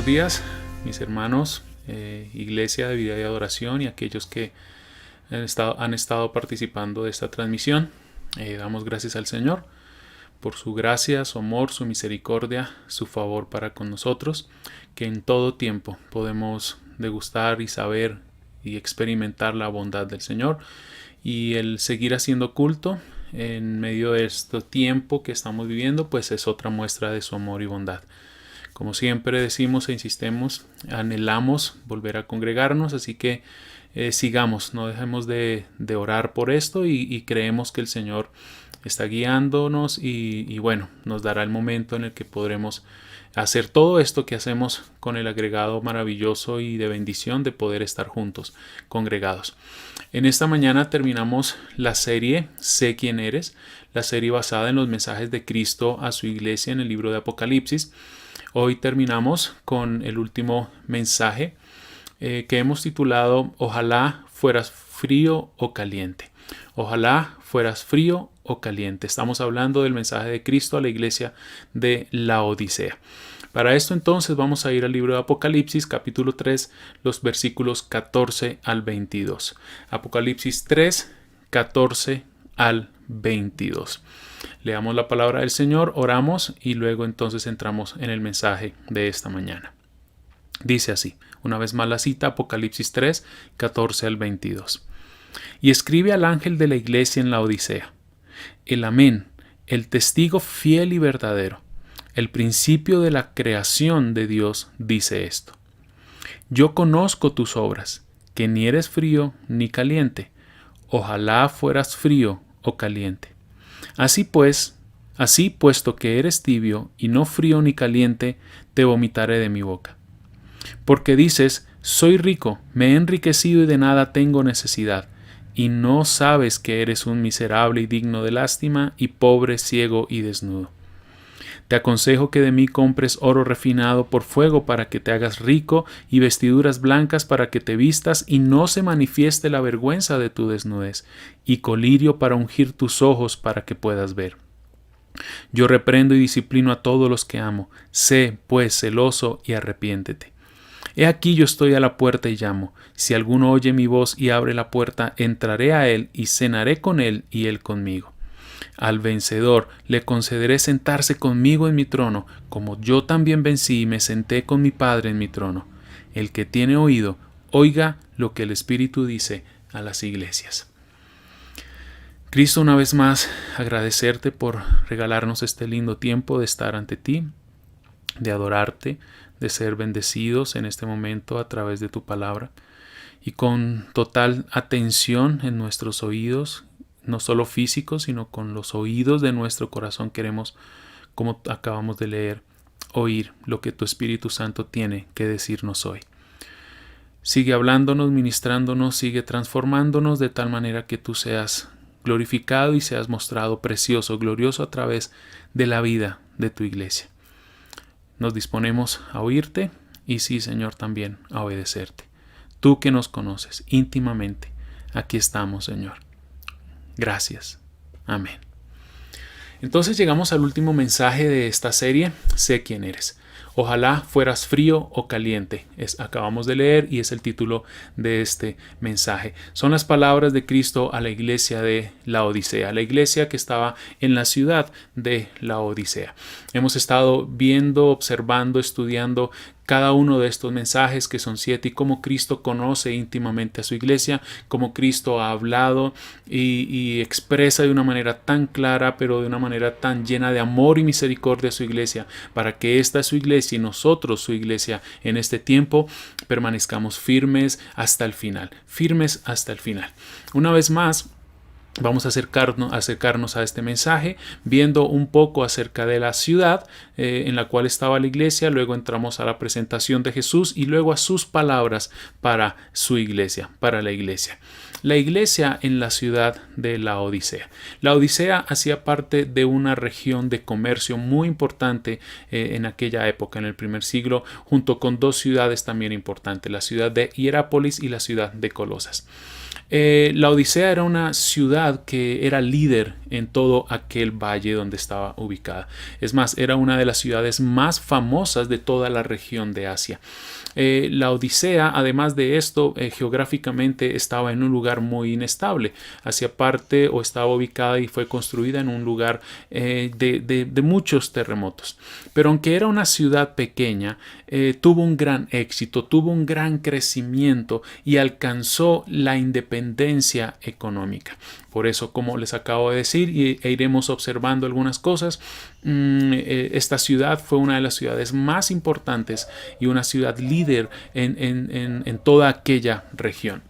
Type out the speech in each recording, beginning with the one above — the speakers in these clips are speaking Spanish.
días, mis hermanos, Iglesia de Vida y Adoración y aquellos que han estado participando de esta transmisión. Damos gracias al Señor por su gracia, su amor, su misericordia, su favor para con nosotros, que en todo tiempo podemos degustar y saber y experimentar la bondad del Señor, y el seguir haciendo culto en medio de este tiempo que estamos viviendo, pues es otra muestra de su amor y bondad. Como siempre decimos e insistemos, anhelamos volver a congregarnos, así que sigamos, no dejemos de orar por esto y creemos que el Señor está guiándonos y bueno, nos dará el momento en el que podremos hacer todo esto que hacemos con el agregado maravilloso y de bendición de poder estar juntos, congregados. En esta mañana terminamos la serie Sé quién eres, la serie basada en los mensajes de Cristo a su iglesia en el libro de Apocalipsis. Hoy terminamos con el último mensaje que hemos titulado Ojalá fueras frío o caliente. Ojalá fueras frío o caliente. Estamos hablando del mensaje de Cristo a la iglesia de Laodicea. Para esto entonces vamos a ir al libro de Apocalipsis capítulo 3, los versículos 14 al 22. Apocalipsis 3, 14 al 22. Leamos la palabra del Señor, oramos y luego entonces entramos en el mensaje de esta mañana. Dice así, una vez más la cita, Apocalipsis 3, 14 al 22. Y escribe al ángel de la iglesia en Laodicea: el Amén, el testigo fiel y verdadero, el principio de la creación de Dios, dice esto: yo conozco tus obras, que ni eres frío ni caliente. Ojalá fueras frío o caliente. Así puesto que eres tibio y no frío ni caliente, te vomitaré de mi boca. Porque dices, soy rico, me he enriquecido y de nada tengo necesidad, y no sabes que eres un miserable y digno de lástima, y pobre, ciego y desnudo. Te aconsejo que de mí compres oro refinado por fuego para que te hagas rico, y vestiduras blancas para que te vistas y no se manifieste la vergüenza de tu desnudez, y colirio para ungir tus ojos para que puedas ver. Yo reprendo y disciplino a todos los que amo. Sé, pues, celoso y arrepiéntete. He aquí yo estoy a la puerta y llamo. Si alguno oye mi voz y abre la puerta, entraré a él y cenaré con él y él conmigo. Al vencedor le concederé sentarse conmigo en mi trono, como yo también vencí y me senté con mi Padre en mi trono. El que tiene oído, oiga lo que el Espíritu dice a las iglesias. Cristo, una vez más, agradecerte por regalarnos este lindo tiempo de estar ante ti, de adorarte, de ser bendecidos en este momento a través de tu palabra, y con total atención en nuestros oídos, no solo físicos, sino con los oídos de nuestro corazón queremos, como acabamos de leer, oír lo que tu Espíritu Santo tiene que decirnos hoy. Sigue hablándonos, ministrándonos, sigue transformándonos de tal manera que tú seas glorificado y seas mostrado precioso, glorioso a través de la vida de tu iglesia. Nos disponemos a oírte y sí, Señor, también a obedecerte. Tú que nos conoces íntimamente, aquí estamos, Señor. Gracias. Amén. Entonces llegamos al último mensaje de esta serie, Sé quién eres. Ojalá fueras frío o caliente. Acabamos de leer y es el título de este mensaje. Son las palabras de Cristo a la iglesia de Laodicea, la iglesia que estaba en la ciudad de Laodicea. Hemos estado viendo, observando, estudiando cada uno de estos mensajes, que son 7, y cómo Cristo conoce íntimamente a su iglesia, cómo Cristo ha hablado y expresa de una manera tan clara, pero de una manera tan llena de amor y misericordia a su iglesia, para que esta su iglesia y nosotros su iglesia en este tiempo permanezcamos firmes hasta el final, firmes hasta el final. Una vez más, vamos a acercarnos a este mensaje viendo un poco acerca de la ciudad en la cual estaba la iglesia. Luego entramos a la presentación de Jesús y luego a sus palabras para su iglesia, para la iglesia. La iglesia en la ciudad de Laodicea. Laodicea hacía parte de una región de comercio muy importante en aquella época, en el primer siglo, junto con 2 ciudades también importantes, la ciudad de Hierápolis y la ciudad de Colosas. Laodicea era una ciudad ciudad que era líder en todo aquel valle donde estaba ubicada. Es más, era una de las ciudades más famosas de toda la región de Asia. La Odisea, además de esto, geográficamente estaba en un lugar muy inestable. Hacía parte o estaba ubicada y fue construida en un lugar de muchos terremotos. Pero aunque era una ciudad pequeña, tuvo un gran éxito, tuvo un gran crecimiento y alcanzó la independencia económica. Por eso, como les acabo de decir, e iremos observando algunas cosas, esta ciudad fue una de las ciudades más importantes y una ciudad líder en toda aquella región.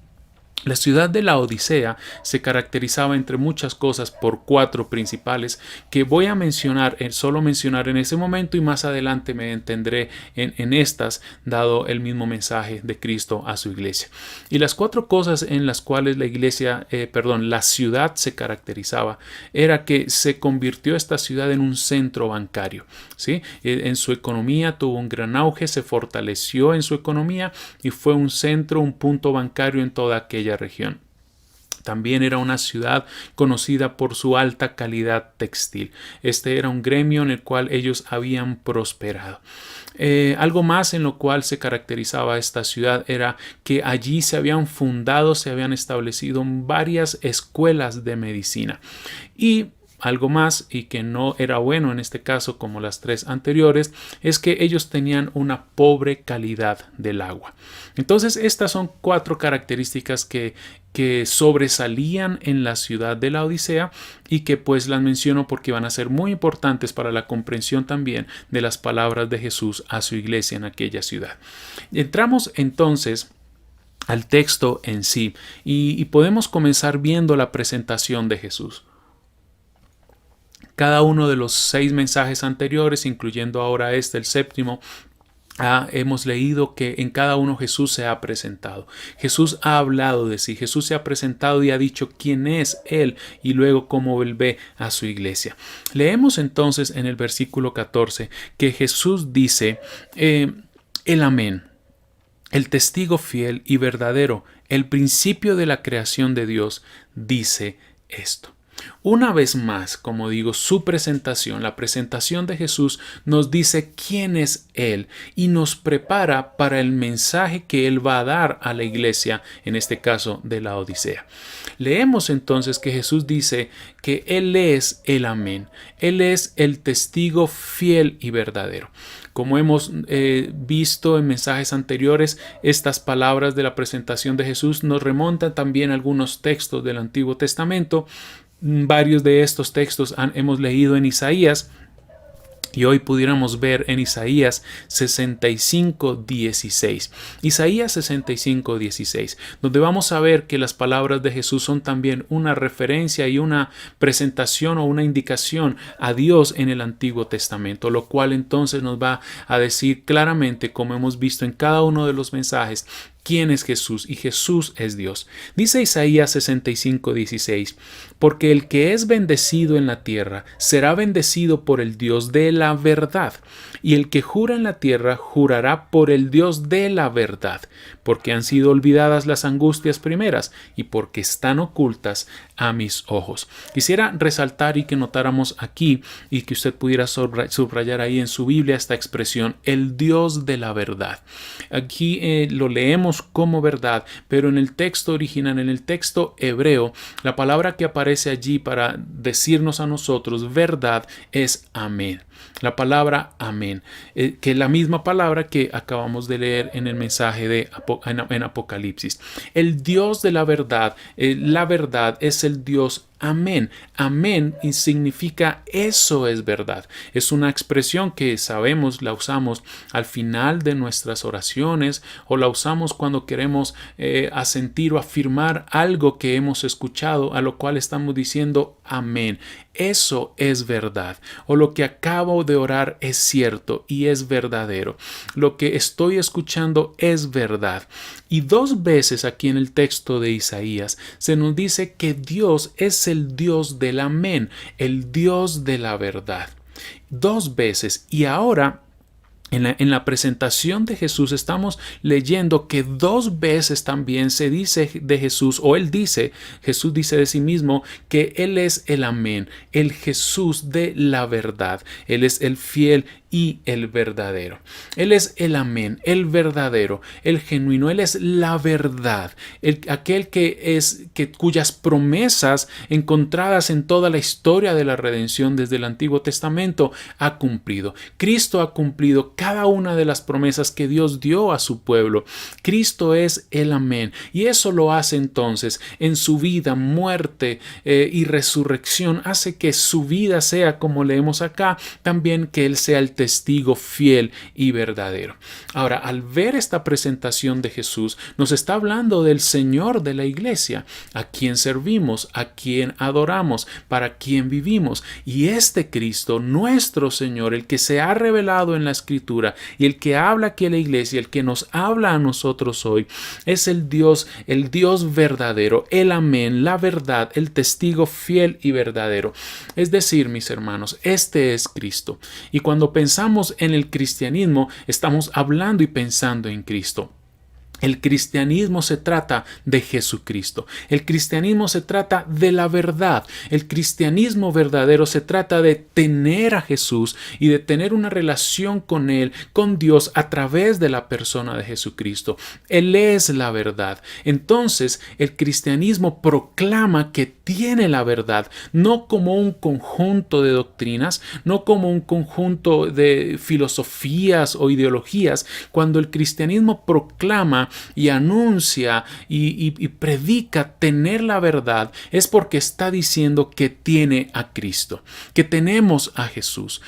La ciudad de la Odisea se caracterizaba entre muchas cosas por 4 principales que voy a mencionar, solo mencionar en ese momento, y más adelante me detendré en estas, dado el mismo mensaje de Cristo a su iglesia. Y las 4 cosas en las cuales la ciudad se caracterizaba era que se convirtió esta ciudad en un centro bancario, ¿sí? En su economía tuvo un gran auge, se fortaleció en su economía y fue un centro, un punto bancario en toda aquella región. También era una ciudad conocida por su alta calidad textil. Este era un gremio en el cual ellos habían prosperado. Algo más en lo cual se caracterizaba esta ciudad era que allí se habían establecido varias escuelas de medicina. Y algo más, y que no era bueno en este caso como las 3 anteriores, es que ellos tenían una pobre calidad del agua. Entonces estas son 4 características que sobresalían en la ciudad de la Odisea y que pues las menciono porque van a ser muy importantes para la comprensión también de las palabras de Jesús a su iglesia en aquella ciudad. Entramos entonces al texto en sí y podemos comenzar viendo la presentación de Jesús. Cada uno de los 6 mensajes anteriores, incluyendo ahora el 7º, hemos leído que en cada uno Jesús se ha presentado. Jesús ha hablado de sí. Jesús se ha presentado y ha dicho quién es Él y luego cómo Él ve a su iglesia. Leemos entonces en el versículo 14 que Jesús dice, el amén, el testigo fiel y verdadero, el principio de la creación de Dios, dice esto. Una vez más, como digo, su presentación, la presentación de Jesús nos dice quién es Él y nos prepara para el mensaje que Él va a dar a la iglesia, en este caso de la Odisea. Leemos entonces que Jesús dice que Él es el amén, Él es el testigo fiel y verdadero. Como hemos visto en mensajes anteriores, estas palabras de la presentación de Jesús nos remontan también a algunos textos del Antiguo Testamento. Varios de estos textos hemos leído en Isaías y hoy pudiéramos ver en Isaías 65:16. Isaías 65:16, donde vamos a ver que las palabras de Jesús son también una referencia y una presentación o una indicación a Dios en el Antiguo Testamento, lo cual entonces nos va a decir claramente, como hemos visto en cada uno de los mensajes, quién es Jesús, y Jesús es Dios. Dice Isaías 65:16, porque el que es bendecido en la tierra será bendecido por el Dios de la verdad, y el que jura en la tierra jurará por el Dios de la verdad, porque han sido olvidadas las angustias primeras y porque están ocultas a mis ojos. Quisiera resaltar y que notáramos aquí y que usted pudiera subrayar ahí en su Biblia esta expresión, el Dios de la verdad. Aquí lo leemos como verdad, pero en el texto original, en el texto hebreo, la palabra que aparece allí para decirnos a nosotros verdad es amén. La palabra amén, que es la misma palabra que acabamos de leer en el mensaje en Apocalipsis. El Dios de la verdad es el Dios amén. Amén significa eso es verdad. Es una expresión que sabemos, la usamos al final de nuestras oraciones o la usamos cuando queremos asentir o afirmar algo que hemos escuchado, a lo cual estamos diciendo amén. Eso es verdad. O lo que acabo de orar es cierto y es verdadero. Lo que estoy escuchando es verdad. Y 2 veces aquí en el texto de Isaías se nos dice que Dios es el Dios del amén, el Dios de la verdad. 2 veces. Y ahora En la presentación de Jesús estamos leyendo que 2 veces también se dice de Jesús, o Jesús dice de sí mismo que Él es el Amén, el Jesús de la verdad. Él es el fiel y el verdadero. Él es el Amén, el verdadero, el genuino. Él es la verdad, aquel cuyas promesas encontradas en toda la historia de la redención desde el Antiguo Testamento ha cumplido. Cristo ha cumplido cada una de las promesas que Dios dio a su pueblo. Cristo es el Amén, y eso lo hace entonces en su vida, muerte y resurrección. Hace que su vida sea, como leemos acá, también que Él sea el testigo fiel y verdadero. Ahora, al ver esta presentación de Jesús, nos está hablando del Señor de la iglesia, a quien servimos, a quien adoramos, para quien vivimos. Y este Cristo, nuestro Señor, el que se ha revelado en la Escritura y el que habla aquí a la iglesia, el que nos habla a nosotros hoy, es el Dios verdadero, el Amén, la verdad, el testigo fiel y verdadero. Es decir, mis hermanos, este es Cristo. Y cuando pensamos en el cristianismo, estamos hablando y pensando en Cristo. El cristianismo se trata de Jesucristo. El cristianismo se trata de la verdad. El cristianismo verdadero se trata de tener a Jesús y de tener una relación con Él, con Dios, a través de la persona de Jesucristo. Él es la verdad. Entonces, el cristianismo proclama que tiene la verdad, no como un conjunto de doctrinas, no como un conjunto de filosofías o ideologías. Cuando el cristianismo proclama y anuncia y predica tener la verdad, es porque está diciendo que tiene a Cristo, que tenemos a Jesús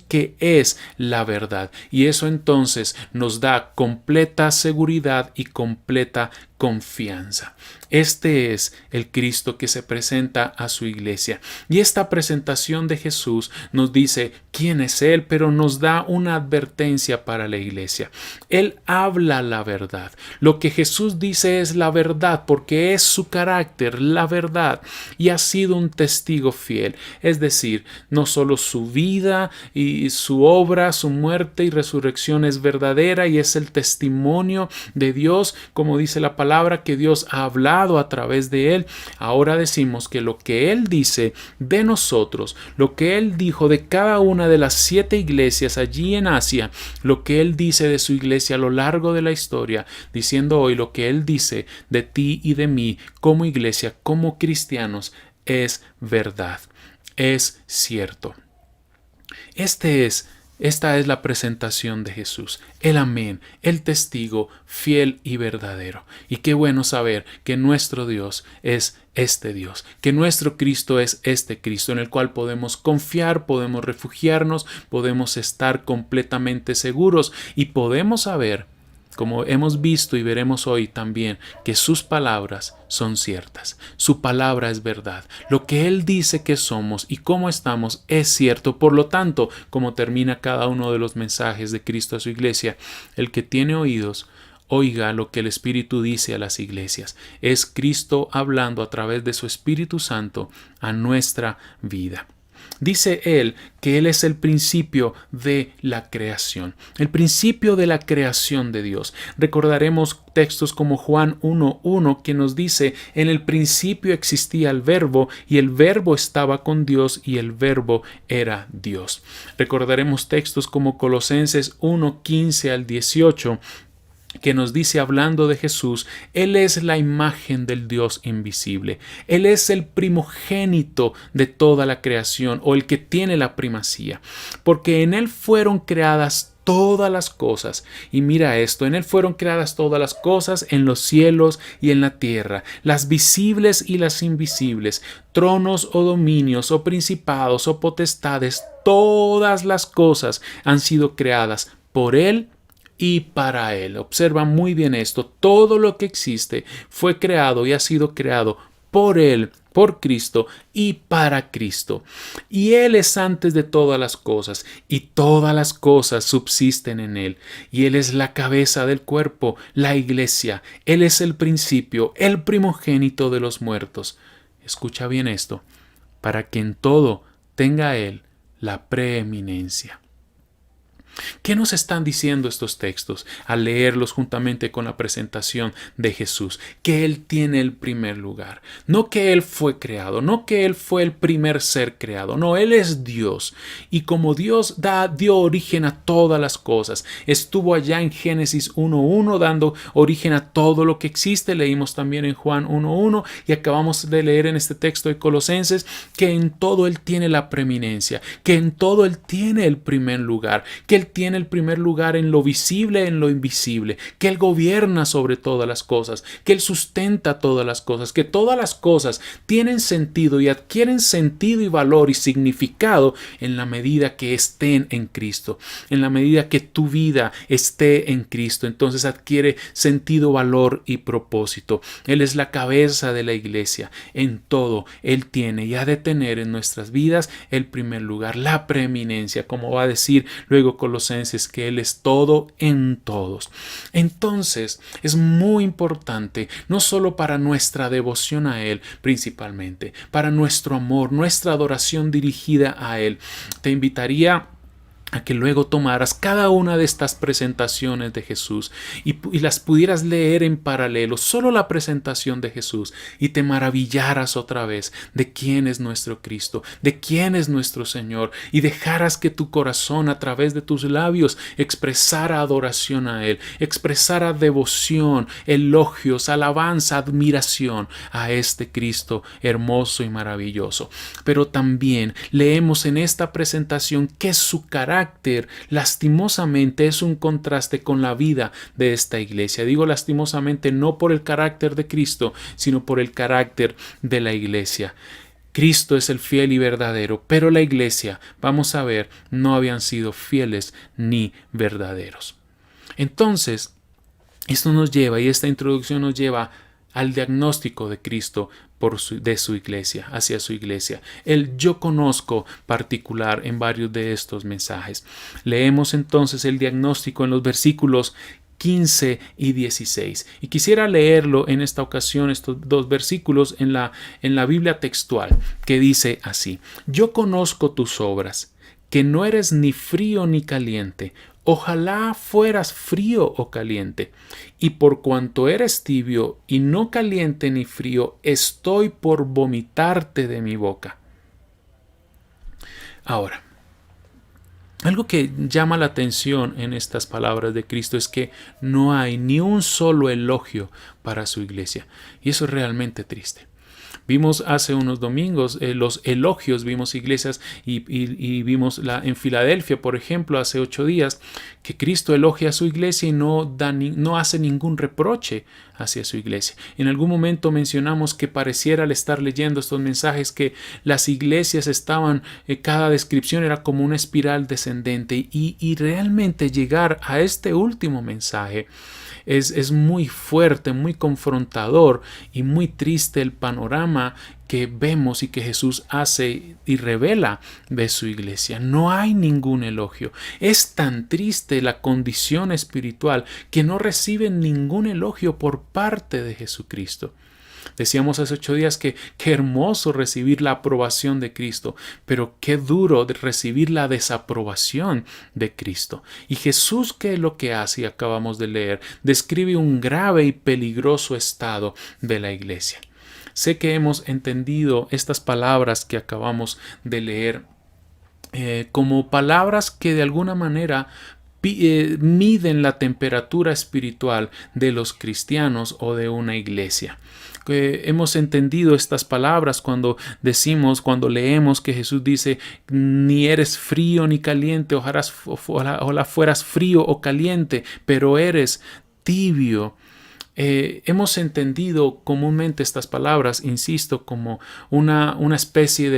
que es la verdad, y eso entonces nos da completa seguridad y completa confianza. Este es el Cristo que se presenta a su iglesia, y esta presentación de Jesús nos dice quién es Él, pero nos da una advertencia para la iglesia. Él habla la verdad. Lo que Jesús dice es la verdad porque es su carácter, la verdad, y ha sido un testigo fiel. Es decir, no solo su vida y su obra, su muerte y resurrección es verdadera y es el testimonio de Dios, como dice la palabra, que Dios ha hablado a través de Él. Ahora decimos que lo que Él dice de nosotros, lo que Él dijo de cada una de las 7 iglesias allí en Asia, lo que Él dice de su iglesia a lo largo de la historia, diciendo hoy lo que Él dice de ti y de mí como iglesia, como cristianos, es verdad, es cierto. Esta es la presentación de Jesús, el Amén, el testigo fiel y verdadero. Y qué bueno saber que nuestro Dios es este Dios, que nuestro Cristo es este Cristo en el cual podemos confiar, podemos refugiarnos, podemos estar completamente seguros y podemos saber, como hemos visto y veremos hoy también, que sus palabras son ciertas. Su palabra es verdad. Lo que Él dice que somos y cómo estamos es cierto. Por lo tanto, como termina cada uno de los mensajes de Cristo a su iglesia, el que tiene oídos, oiga lo que el Espíritu dice a las iglesias. Es Cristo hablando a través de su Espíritu Santo a nuestra vida. Dice él que Él es el principio de la creación, el principio de la creación de Dios. Recordaremos textos como Juan 1:1 que nos dice: en el principio existía el Verbo y el Verbo estaba con Dios y el Verbo era Dios. Recordaremos textos como Colosenses 1:15 al 18 que nos dice, hablando de Jesús, Él es la imagen del Dios invisible. Él es el primogénito de toda la creación, o el que tiene la primacía, porque en Él fueron creadas todas las cosas. Y mira esto, en Él fueron creadas todas las cosas en los cielos y en la tierra, las visibles y las invisibles, tronos o dominios o principados o potestades, todas las cosas han sido creadas por Él y para Él. Observa muy bien esto. Todo lo que existe fue creado y ha sido creado por Él, por Cristo y para Cristo. Y Él es antes de todas las cosas, y todas las cosas subsisten en Él. Y Él es la cabeza del cuerpo, la iglesia. Él es el principio, el primogénito de los muertos. Escucha bien esto, para que en todo tenga Él la preeminencia. ¿Qué nos están diciendo estos textos al leerlos juntamente con la presentación de Jesús? Que Él tiene el primer lugar. No que Él fue creado, no que Él fue el primer ser creado. No, Él es Dios. Y como Dios dio origen a todas las cosas, estuvo allá en Génesis 1:1 dando origen a todo lo que existe. Leímos también en Juan 1:1 y acabamos de leer en este texto de Colosenses que en todo Él tiene la preeminencia, que en todo Él tiene el primer lugar, que Él tiene el primer lugar en lo visible, en lo invisible, que Él gobierna sobre todas las cosas, que Él sustenta todas las cosas, que todas las cosas tienen sentido y adquieren sentido y valor y significado en la medida que estén en Cristo, en la medida que tu vida esté en Cristo. Entonces adquiere sentido, valor y propósito. Él es la cabeza de la iglesia. En todo Él tiene y ha de tener en nuestras vidas el primer lugar, la preeminencia, como va a decir luego Colosenses, que Él es todo en todos. Entonces es muy importante, no solo para nuestra devoción a Él principalmente, para nuestro amor, nuestra adoración dirigida a Él. Te invitaría a que luego tomaras cada una de estas presentaciones de Jesús y las pudieras leer en paralelo, solo la presentación de Jesús, y te maravillaras otra vez de quién es nuestro Cristo, de quién es nuestro Señor, y dejaras que tu corazón a través de tus labios expresara adoración a Él, expresara devoción, elogios, alabanza, admiración a este Cristo hermoso y maravilloso. Pero también leemos en esta presentación que su carácter lastimosamente es un contraste con la vida de esta iglesia. Digo lastimosamente no por el carácter de Cristo, sino por el carácter de la iglesia. Cristo es el fiel y verdadero, pero la iglesia, vamos a ver, no habían sido fieles ni verdaderos. Entonces, esto nos lleva, y esta introducción nos lleva al diagnóstico de Cristo de su iglesia, hacia su iglesia. El yo conozco particular en varios de estos mensajes. Leemos entonces el diagnóstico en los versículos 15 y 16. Y quisiera leerlo en esta ocasión, estos dos versículos en la Biblia textual, que dice así: Yo conozco tus obras, que no eres ni frío ni caliente. Ojalá fueras frío o caliente. Y por cuanto eres tibio y no caliente ni frío, estoy por vomitarte de mi boca. Ahora, algo que llama la atención en estas palabras de Cristo es que no hay ni un solo elogio para su iglesia. Y eso es realmente triste. Vimos hace unos domingos los elogios, vimos iglesias y vimos en Filadelfia, por ejemplo, hace 8 días, que Cristo elogia a su iglesia y no hace ningún reproche hacia su iglesia. En algún momento mencionamos que pareciera al estar leyendo estos mensajes que las iglesias estaban, cada descripción era como una espiral descendente, y realmente llegar a este último mensaje es muy fuerte, muy confrontador y muy triste el panorama que vemos y que Jesús hace y revela de su iglesia. No hay ningún elogio. Es tan triste la condición espiritual que no reciben ningún elogio por parte de Jesucristo. Decíamos hace 8 días que qué hermoso recibir la aprobación de Cristo, pero qué duro de recibir la desaprobación de Cristo. Y Jesús, ¿qué es lo que hace? Y acabamos de leer, describe un grave y peligroso estado de la iglesia. Sé que hemos entendido estas palabras que acabamos de leer como palabras que de alguna manera miden la temperatura espiritual de los cristianos o de una iglesia. Hemos entendido estas palabras cuando leemos que Jesús dice: ni eres frío ni caliente, ojalá fueras frío o caliente, pero eres tibio. Hemos entendido comúnmente estas palabras, insisto, como una especie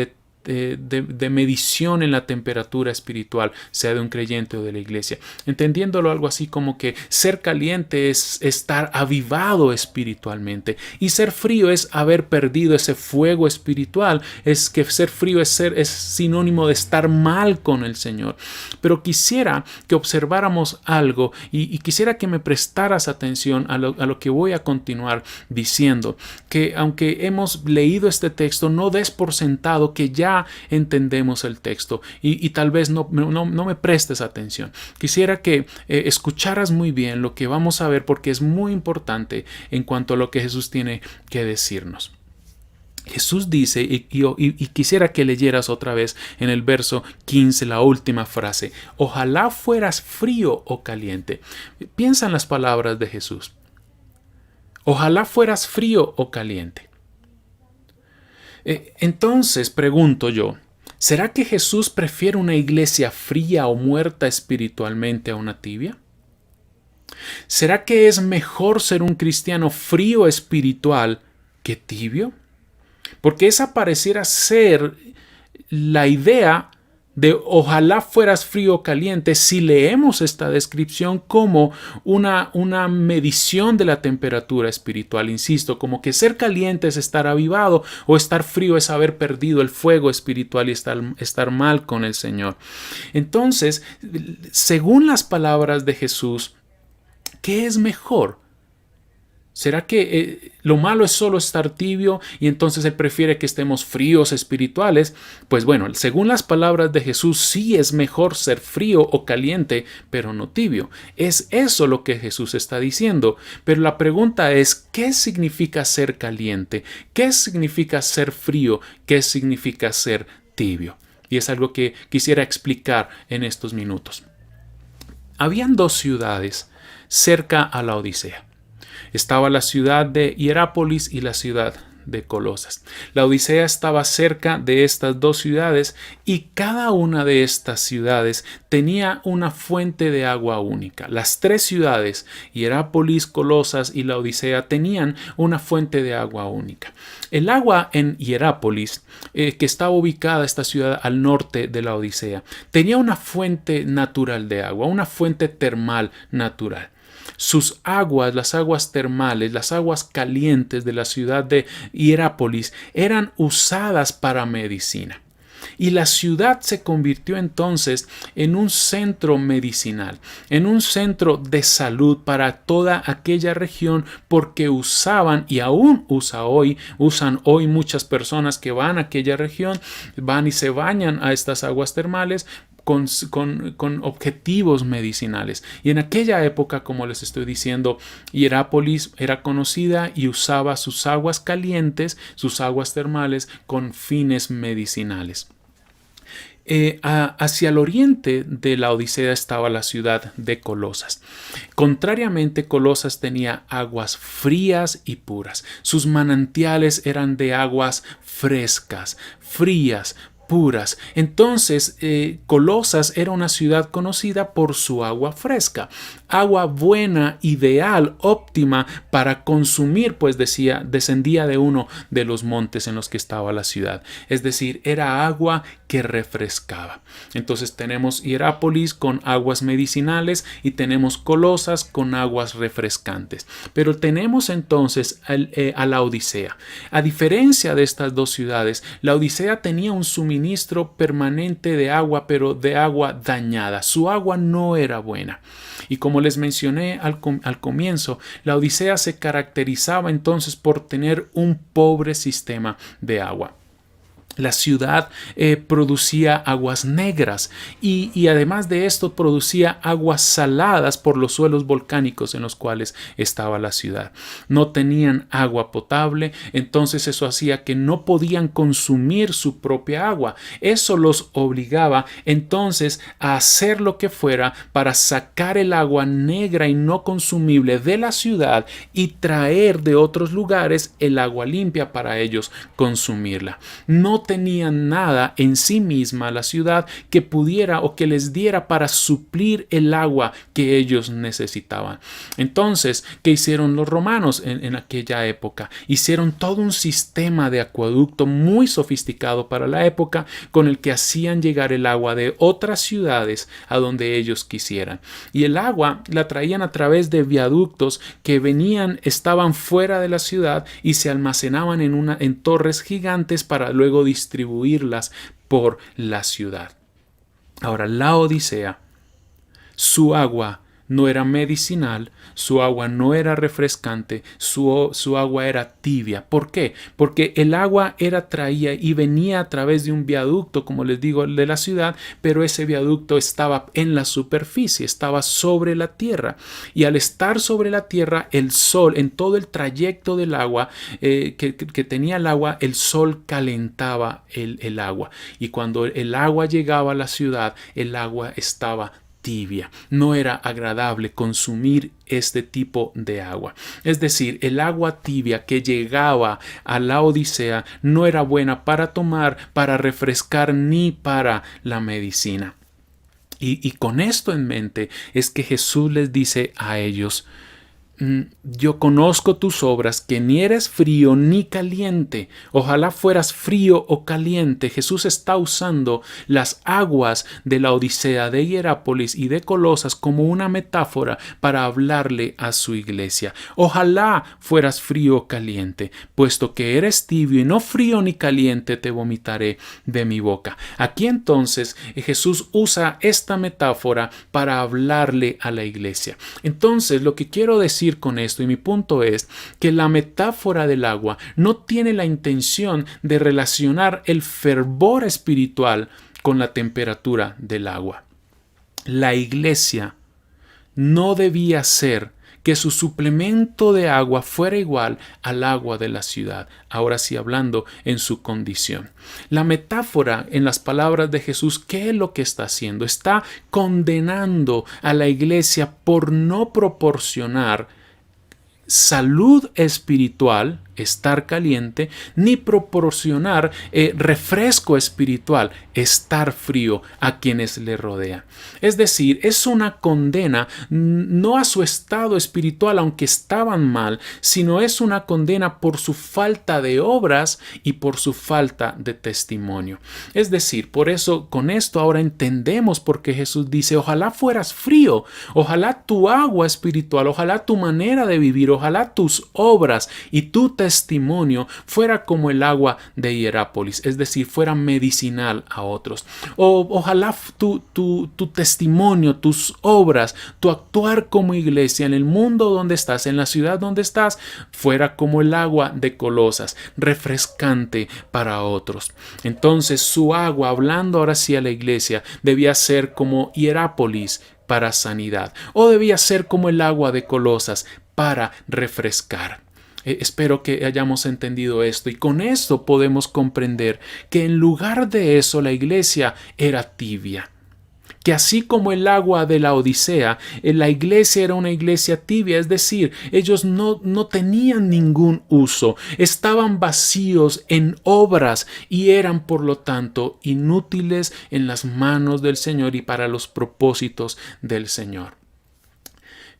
de medición en la temperatura espiritual, sea de un creyente o de la iglesia, entendiéndolo algo así como que ser caliente es estar avivado espiritualmente, y ser frío es haber perdido ese fuego espiritual. Es que ser frío es sinónimo de estar mal con el Señor. Pero quisiera que observáramos algo y quisiera que me prestaras atención a lo que voy a continuar diciendo, que aunque hemos leído este texto, no des por sentado que ya ya entendemos el texto y tal vez no me prestes atención. Quisiera que escucharas muy bien lo que vamos a ver porque es muy importante en cuanto a lo que Jesús tiene que decirnos. Jesús dice, y quisiera que leyeras otra vez en el verso 15 la última frase: ojalá fueras frío o caliente. Piensa en las palabras de Jesús. Ojalá fueras frío o caliente. Entonces pregunto yo, ¿será que Jesús prefiere una iglesia fría o muerta espiritualmente a una tibia? ¿Será que es mejor ser un cristiano frío espiritual que tibio? Porque esa pareciera ser la idea de ojalá fueras frío o caliente si leemos esta descripción como una medición de la temperatura espiritual. Insisto, como que ser caliente es estar avivado o estar frío es haber perdido el fuego espiritual y estar mal con el Señor. Entonces, según las palabras de Jesús, ¿qué es mejor? ¿Será que lo malo es solo estar tibio y entonces Él prefiere que estemos fríos espirituales? Pues bueno, según las palabras de Jesús, sí es mejor ser frío o caliente, pero no tibio. Es eso lo que Jesús está diciendo. Pero la pregunta es, ¿qué significa ser caliente? ¿Qué significa ser frío? ¿Qué significa ser tibio? Y es algo que quisiera explicar en estos minutos. Habían dos ciudades cerca a la Odisea. Estaba la ciudad de Hierápolis y la ciudad de Colosas. La Odisea estaba cerca de estas dos ciudades y cada una de estas ciudades tenía una fuente de agua única. Las tres ciudades, Hierápolis, Colosas y la Odisea, tenían una fuente de agua única. El agua en Hierápolis, que estaba ubicada esta ciudad al norte de la Odisea, tenía una fuente natural de agua, una fuente termal natural. Sus aguas, las aguas termales, las aguas calientes de la ciudad de Hierápolis eran usadas para medicina. Y la ciudad se convirtió entonces en un centro medicinal, en un centro de salud para toda aquella región, porque usaban y aún usan hoy muchas personas que van a aquella región, van y se bañan a estas aguas termales con objetivos medicinales. Y en aquella época, como les estoy diciendo, Hierápolis era conocida y usaba sus aguas calientes, sus aguas termales, con fines medicinales. Hacia el oriente de la Odisea estaba la ciudad de Colosas. Contrariamente, Colosas tenía aguas frías y puras. Sus manantiales eran de aguas frescas, frías, puras. Entonces, Colosas era una ciudad conocida por su agua fresca, agua buena, ideal, óptima para consumir, pues descendía de uno de los montes en los que estaba la ciudad. Es decir, era agua que refrescaba. Entonces tenemos Hierápolis con aguas medicinales y tenemos Colosas con aguas refrescantes. Pero tenemos entonces a la Odisea. A diferencia de estas dos ciudades, la Odisea tenía un suministro permanente de agua, pero de agua dañada. Su agua no era buena. Y como les mencioné al comienzo, la Odisea se caracterizaba entonces por tener un pobre sistema de agua. La ciudad producía aguas negras y además de esto producía aguas saladas por los suelos volcánicos en los cuales estaba la ciudad. No tenían agua potable, entonces eso hacía que no podían consumir su propia agua. Eso los obligaba entonces a hacer lo que fuera para sacar el agua negra y no consumible de la ciudad y traer de otros lugares el agua limpia para ellos consumirla. No tenían nada en sí misma la ciudad que pudiera o que les diera para suplir el agua que ellos necesitaban. Entonces, ¿qué hicieron los romanos en aquella época? Hicieron todo un sistema de acueducto muy sofisticado para la época con el que hacían llegar el agua de otras ciudades a donde ellos quisieran. Y el agua la traían a través de viaductos que estaban fuera de la ciudad y se almacenaban en torres gigantes para luego distribuirlas por la ciudad. Ahora, la Odisea, su agua no era medicinal, su agua no era refrescante, su agua era tibia. ¿Por qué? Porque el agua era traída y venía a través de un viaducto, como les digo, de la ciudad, pero ese viaducto estaba en la superficie, estaba sobre la tierra. Y al estar sobre la tierra, el sol, en todo el trayecto del agua que tenía el agua, el sol calentaba el agua. Y cuando el agua llegaba a la ciudad, el agua estaba tibia. No era agradable consumir este tipo de agua. Es decir, el agua tibia que llegaba a la Odisea no era buena para tomar, para refrescar ni para la medicina. Y con esto en mente es que Jesús les dice a ellos: yo conozco tus obras, que ni eres frío ni caliente. Ojalá fueras frío o caliente. Jesús está usando las aguas de la Odisea, de Hierápolis y de Colosas como una metáfora para hablarle a su iglesia. Ojalá fueras frío o caliente, puesto que eres tibio y no frío ni caliente, te vomitaré de mi boca. Aquí entonces Jesús usa esta metáfora para hablarle a la iglesia. Entonces, lo que quiero decir con esto, y mi punto es que la metáfora del agua no tiene la intención de relacionar el fervor espiritual con la temperatura del agua. La iglesia no debía ser que su suplemento de agua fuera igual al agua de la ciudad, ahora sí hablando en su condición. La metáfora en las palabras de Jesús, ¿qué es lo que está haciendo? Está condenando a la iglesia por no proporcionar salud espiritual, estar caliente, ni proporcionar refresco espiritual, estar frío a quienes le rodean. Es decir, es una condena no a su estado espiritual, aunque estaban mal, sino es una condena por su falta de obras y por su falta de testimonio. Es decir, por eso con esto ahora entendemos por qué Jesús dice: ojalá fueras frío, ojalá tu agua espiritual, ojalá tu manera de vivir, ojalá tus obras y tu testimonio fuera como el agua de Hierápolis, es decir, fuera medicinal a otros. Ojalá tu testimonio, tus obras, tu actuar como iglesia en el mundo donde estás, en la ciudad donde estás, fuera como el agua de Colosas, refrescante para otros. Entonces su agua, hablando ahora sí a la iglesia, debía ser como Hierápolis para sanidad, o debía ser como el agua de Colosas para refrescar. Espero que hayamos entendido esto, y con esto podemos comprender que en lugar de eso la iglesia era tibia. Que así como el agua de la Odisea, la iglesia era una iglesia tibia, es decir, ellos no tenían ningún uso, estaban vacíos en obras y eran por lo tanto inútiles en las manos del Señor y para los propósitos del Señor.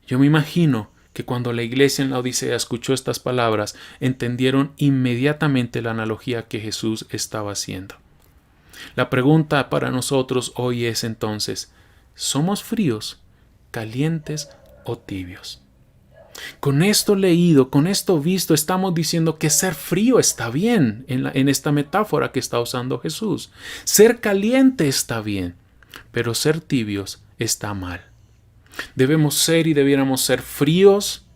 Yo me imagino que cuando la iglesia en la Odisea escuchó estas palabras, entendieron inmediatamente la analogía que Jesús estaba haciendo. La pregunta para nosotros hoy es entonces: ¿somos fríos, calientes o tibios? Con esto leído, con esto visto, estamos diciendo que ser frío está bien en esta metáfora que está usando Jesús. Ser caliente está bien, pero ser tibios está mal. Debemos ser y debiéramos ser fríos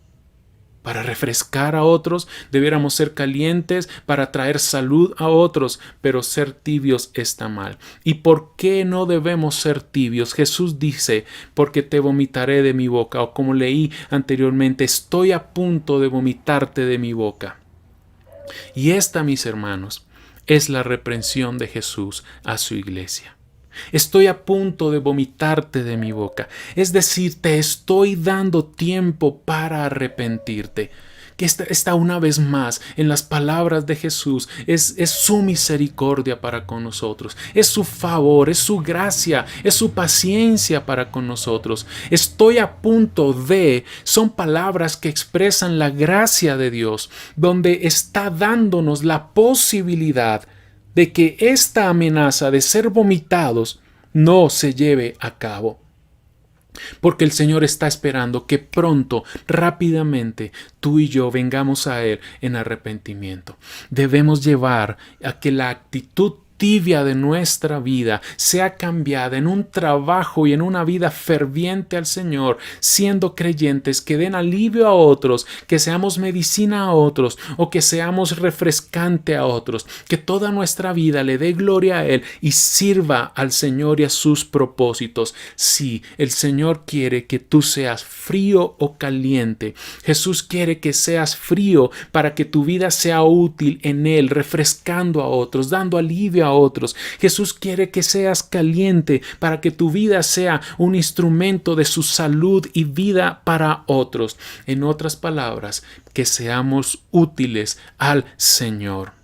para refrescar a otros, debiéramos ser calientes para traer salud a otros, pero ser tibios está mal. ¿Y por qué no debemos ser tibios? Jesús dice: porque te vomitaré de mi boca, o como leí anteriormente, estoy a punto de vomitarte de mi boca. Y esta, mis hermanos, es la reprensión de Jesús a su iglesia. Estoy a punto de vomitarte de mi boca. Es decir, te estoy dando tiempo para arrepentirte. Que está una vez más en las palabras de Jesús. Es su misericordia para con nosotros. Es su favor, es su gracia, es su paciencia para con nosotros. Estoy a punto de, son palabras que expresan la gracia de Dios, donde está dándonos la posibilidad de que esta amenaza de ser vomitados no se lleve a cabo. Porque el Señor está esperando que pronto, rápidamente, tú y yo vengamos a Él en arrepentimiento. Debemos llevar a que la actitud tibia de nuestra vida sea cambiada en un trabajo y en una vida ferviente al Señor, siendo creyentes que den alivio a otros, que seamos medicina a otros o que seamos refrescante a otros, que toda nuestra vida le dé gloria a Él y sirva al Señor y a sus propósitos. Sí, el Señor quiere que tú seas frío o caliente. Jesús quiere que seas frío para que tu vida sea útil en Él, refrescando a otros, dando alivio a otros. Jesús quiere que seas caliente para que tu vida sea un instrumento de su salud y vida para otros. En otras palabras, que seamos útiles al Señor.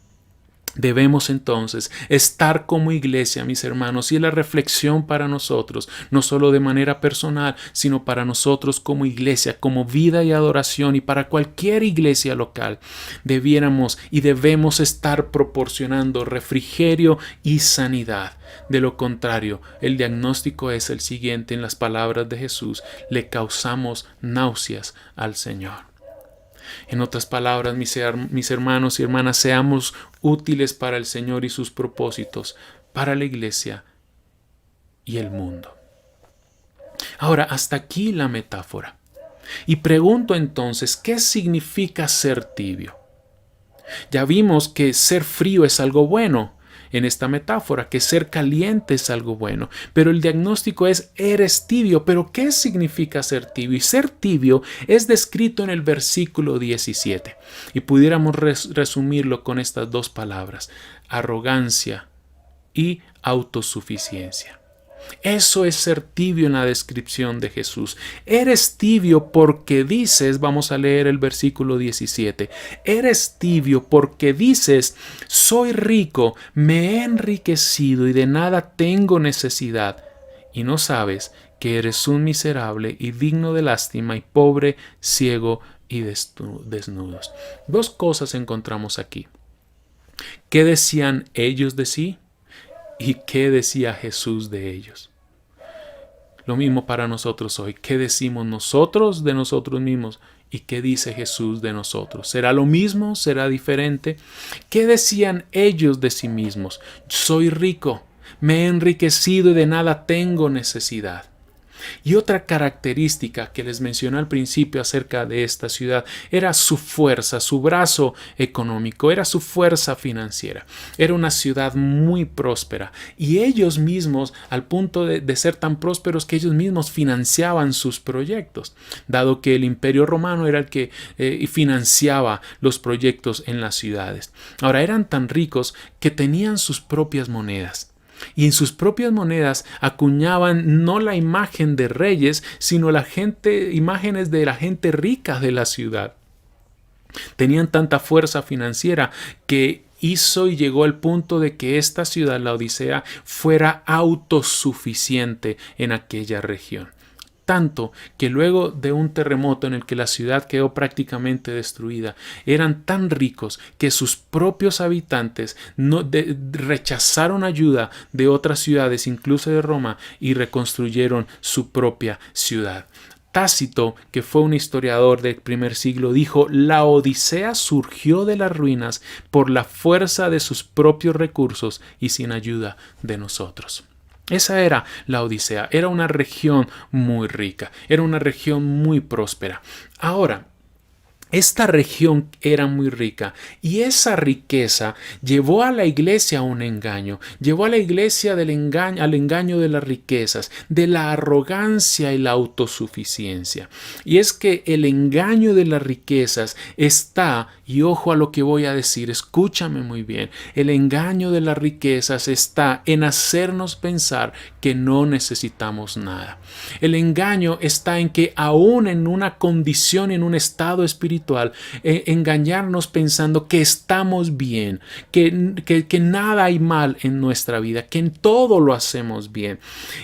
Debemos entonces estar como iglesia, mis hermanos, y la reflexión para nosotros, no solo de manera personal, sino para nosotros como iglesia, como vida y adoración, y para cualquier iglesia local, debiéramos y debemos estar proporcionando refrigerio y sanidad. De lo contrario, el diagnóstico es el siguiente: en las palabras de Jesús, le causamos náuseas al Señor. En otras palabras, mis hermanos y hermanas, seamos útiles para el Señor y sus propósitos, para la iglesia y el mundo. Ahora, hasta aquí la metáfora. Y pregunto entonces, ¿qué significa ser tibio? Ya vimos que ser frío es algo bueno en esta metáfora, que ser caliente es algo bueno, pero el diagnóstico es: eres tibio. ¿Pero qué significa ser tibio? Y ser tibio es descrito en el versículo 17 y pudiéramos resumirlo con estas dos palabras: arrogancia y autosuficiencia. Eso es ser tibio en la descripción de Jesús. Eres tibio porque dices, vamos a leer el versículo 17, eres tibio porque dices: soy rico, me he enriquecido y de nada tengo necesidad. Y no sabes que eres un miserable y digno de lástima y pobre, ciego y desnudos. Dos cosas encontramos aquí. ¿Qué decían ellos de sí? ¿Y qué decía Jesús de ellos? Lo mismo para nosotros hoy. ¿Qué decimos nosotros de nosotros mismos? ¿Y qué dice Jesús de nosotros? ¿Será lo mismo? ¿Será diferente? ¿Qué decían ellos de sí mismos? Soy rico, me he enriquecido y de nada tengo necesidad. Y otra característica que les mencioné al principio acerca de esta ciudad era su fuerza, su brazo económico, era su fuerza financiera. Era una ciudad muy próspera y ellos mismos, al punto de ser tan prósperos que ellos mismos financiaban sus proyectos, dado que el Imperio Romano era el que financiaba los proyectos en las ciudades. Ahora, eran tan ricos que tenían sus propias monedas. Y en sus propias monedas acuñaban no la imagen de reyes, sino imágenes de la gente rica de la ciudad. Tenían tanta fuerza financiera que hizo y llegó al punto de que esta ciudad, la Odisea, fuera autosuficiente en aquella región. Tanto que luego de un terremoto en el que la ciudad quedó prácticamente destruida, eran tan ricos que sus propios habitantes rechazaron ayuda de otras ciudades, incluso de Roma, y reconstruyeron su propia ciudad. Tácito, que fue un historiador del primer siglo, dijo: la Odisea surgió de las ruinas por la fuerza de sus propios recursos y sin ayuda de nosotros. Esa era la Odisea, era una región muy rica, era una región muy próspera. Ahora, esta región era muy rica y esa riqueza llevó a la iglesia a un engaño, llevó a la iglesia al engaño de las riquezas, de la arrogancia y la autosuficiencia. Y es que el engaño de las riquezas está, y ojo a lo que voy a decir, escúchame muy bien, el engaño de las riquezas está en hacernos pensar que no necesitamos nada. El engaño está en que aún en una condición, en un estado espiritual, engañarnos pensando que estamos bien, que nada hay mal en nuestra vida, que en todo lo hacemos bien.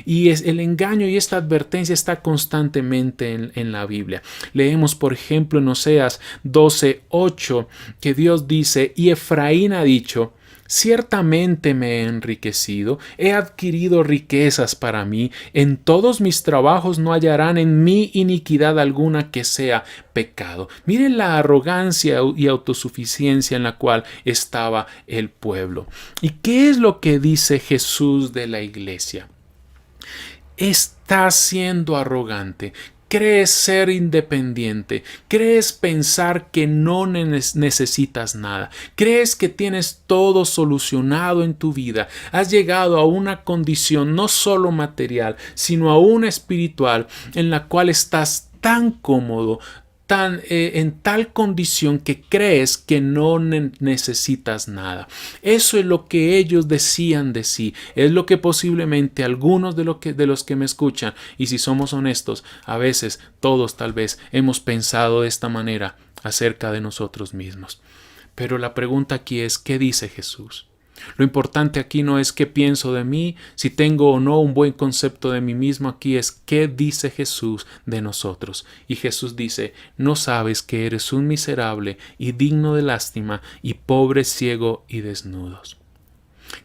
Y el engaño y esta advertencia está constantemente en la Biblia. Leemos, por ejemplo, en Oseas 12:8, que Dios dice: y Efraín ha dicho: Ciertamente me he enriquecido, he adquirido riquezas para mí, en todos mis trabajos no hallarán en mí iniquidad alguna que sea pecado. Miren la arrogancia y autosuficiencia en la cual estaba el pueblo. ¿Y qué es lo que dice Jesús de la iglesia? Estás siendo arrogante. Crees ser independiente, crees pensar que no necesitas nada, crees que tienes todo solucionado en tu vida, has llegado a una condición no solo material, sino aún espiritual, en la cual estás tan cómodo, en tal condición que crees que no necesitas nada. Eso es lo que ellos decían de sí. Es lo que posiblemente algunos de los que me escuchan, y si somos honestos, a veces todos tal vez hemos pensado de esta manera acerca de nosotros mismos. Pero la pregunta aquí es, ¿qué dice Jesús? Lo importante aquí no es qué pienso de mí, si tengo o no un buen concepto de mí mismo, aquí es qué dice Jesús de nosotros. Y Jesús dice, no sabes que eres un miserable y digno de lástima y pobre, ciego y desnudos.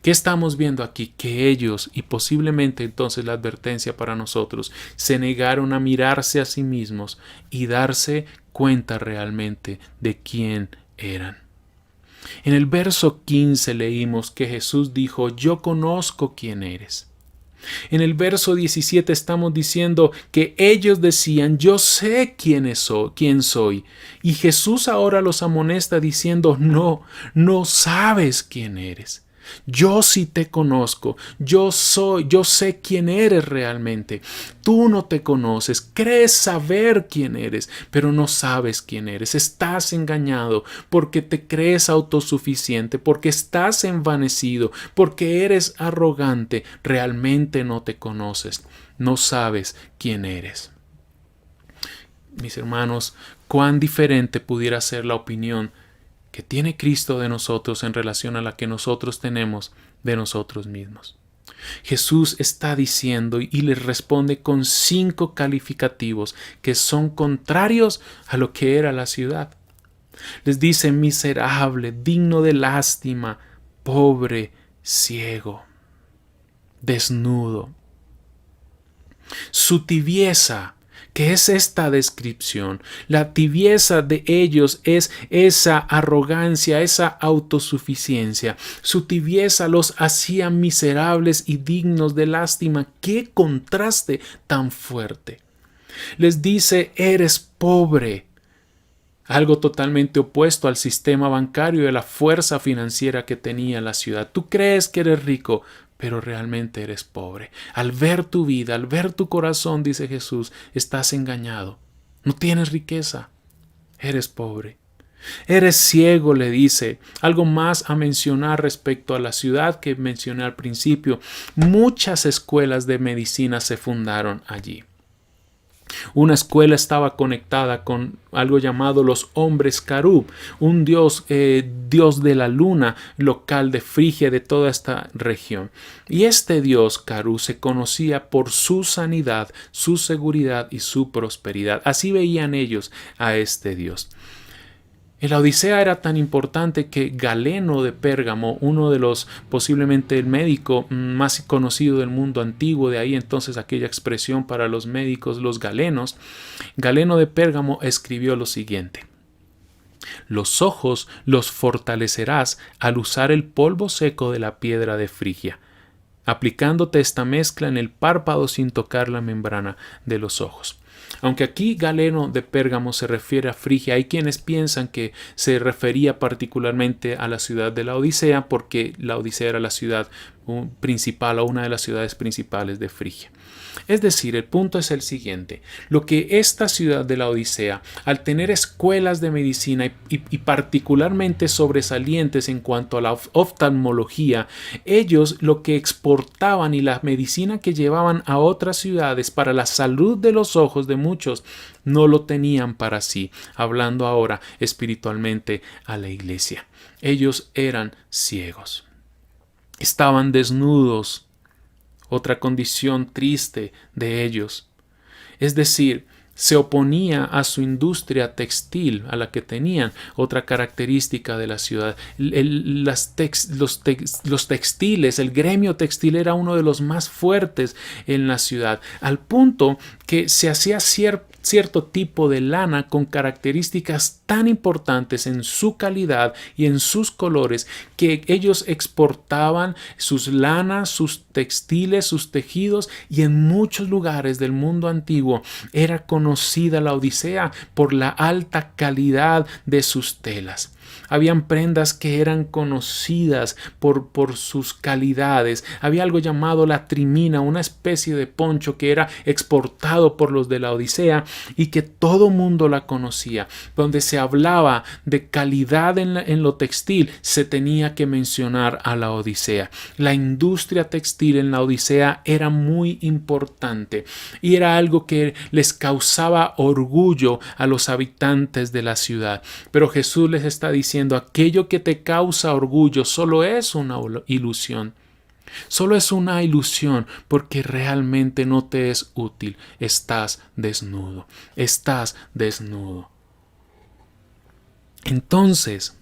¿Qué estamos viendo aquí? Que ellos, y posiblemente entonces la advertencia para nosotros, se negaron a mirarse a sí mismos y darse cuenta realmente de quién eran. En el verso 15 leímos que Jesús dijo, yo conozco quién eres. En el verso 17 estamos diciendo que ellos decían, yo sé quién soy. Y Jesús ahora los amonesta diciendo, no sabes quién eres. Yo sí te conozco, yo sé quién eres realmente. Tú no te conoces, crees saber quién eres, pero no sabes quién eres. Estás engañado porque te crees autosuficiente, porque estás envanecido, porque eres arrogante. Realmente no te conoces, no sabes quién eres. Mis hermanos, cuán diferente pudiera ser la opinión que tiene Cristo de nosotros en relación a la que nosotros tenemos de nosotros mismos. Jesús está diciendo y les responde con 5 calificativos que son contrarios a lo que era la ciudad. Les dice miserable, digno de lástima, pobre, ciego, desnudo. Su tibieza, ¿qué es esta descripción? La tibieza de ellos es esa arrogancia, esa autosuficiencia. Su tibieza los hacía miserables y dignos de lástima. ¡Qué contraste tan fuerte! Les dice, eres pobre. Algo totalmente opuesto al sistema bancario y a la fuerza financiera que tenía la ciudad. Tú crees que eres rico, pero realmente eres pobre. Al ver tu vida, al ver tu corazón, dice Jesús, estás engañado. No tienes riqueza. Eres pobre. Eres ciego, le dice. Algo más a mencionar respecto a la ciudad que mencioné al principio. Muchas escuelas de medicina se fundaron allí. Una escuela estaba conectada con algo llamado los hombres Carub, un dios de la luna local de Frigia, de toda esta región. Y este dios Carub se conocía por su sanidad, su seguridad y su prosperidad. Así veían ellos a este dios. La Odisea era tan importante que Galeno de Pérgamo, uno de los posiblemente el médico más conocido del mundo antiguo, de ahí entonces aquella expresión para los médicos, los galenos, Galeno de Pérgamo escribió lo siguiente: los ojos los fortalecerás al usar el polvo seco de la piedra de Frigia, aplicándote esta mezcla en el párpado sin tocar la membrana de los ojos. Aunque aquí Galeno de Pérgamo se refiere a Frigia, hay quienes piensan que se refería particularmente a la ciudad de la Odisea, porque la Odisea era la ciudad principal o una de las ciudades principales de Frigia. Es decir, el punto es el siguiente: lo que esta ciudad de la Odisea, al tener escuelas de medicina y particularmente sobresalientes en cuanto a la oftalmología, ellos lo que exportaban y la medicina que llevaban a otras ciudades para la salud de los ojos de muchos, no lo tenían para sí, hablando ahora espiritualmente a la iglesia. Ellos eran ciegos, estaban desnudos. Otra condición triste de ellos. Es decir, se oponía a su industria textil, a la que tenían, otra característica de la ciudad. Los textiles, el gremio textil era uno de los más fuertes en la ciudad, al punto que se hacía cierto tipo de lana con características tan importantes en su calidad y en sus colores que ellos exportaban sus lanas, sus textiles, sus tejidos, y en muchos lugares del mundo antiguo era conocida la Odisea por la alta calidad de sus telas. Habían prendas que eran conocidas por sus calidades. Había algo llamado la trimina, una especie de poncho que era exportado por los de la Odisea y que todo mundo la conocía. Donde se hablaba de calidad en lo textil, se tenía que mencionar a la Odisea. La industria textil en la Odisea era muy importante y era algo que les causaba orgullo a los habitantes de la ciudad. Pero Jesús les está diciendo: aquello que te causa orgullo solo es una ilusión. Solo es una ilusión porque realmente no te es útil. Estás desnudo. Estás desnudo. Entonces,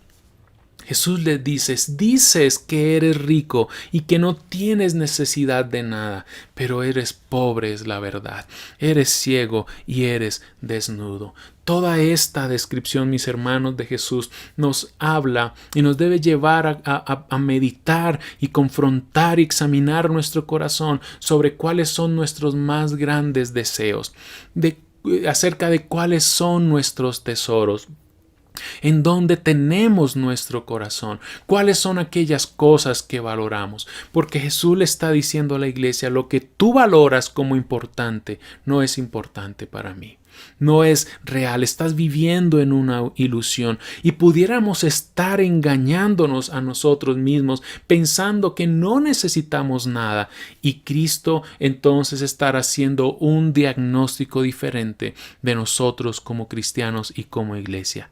Jesús les dices que eres rico y que no tienes necesidad de nada, pero eres pobre, es la verdad. Eres ciego y eres desnudo. Toda esta descripción, mis hermanos, de Jesús nos habla y nos debe llevar a meditar y confrontar y examinar nuestro corazón sobre cuáles son nuestros más grandes deseos, acerca de cuáles son nuestros tesoros. ¿En dónde tenemos nuestro corazón? ¿Cuáles son aquellas cosas que valoramos? Porque Jesús le está diciendo a la iglesia: lo que tú valoras como importante no es importante para mí. No es real, estás viviendo en una ilusión y pudiéramos estar engañándonos a nosotros mismos pensando que no necesitamos nada, y Cristo entonces estará haciendo un diagnóstico diferente de nosotros como cristianos y como iglesia.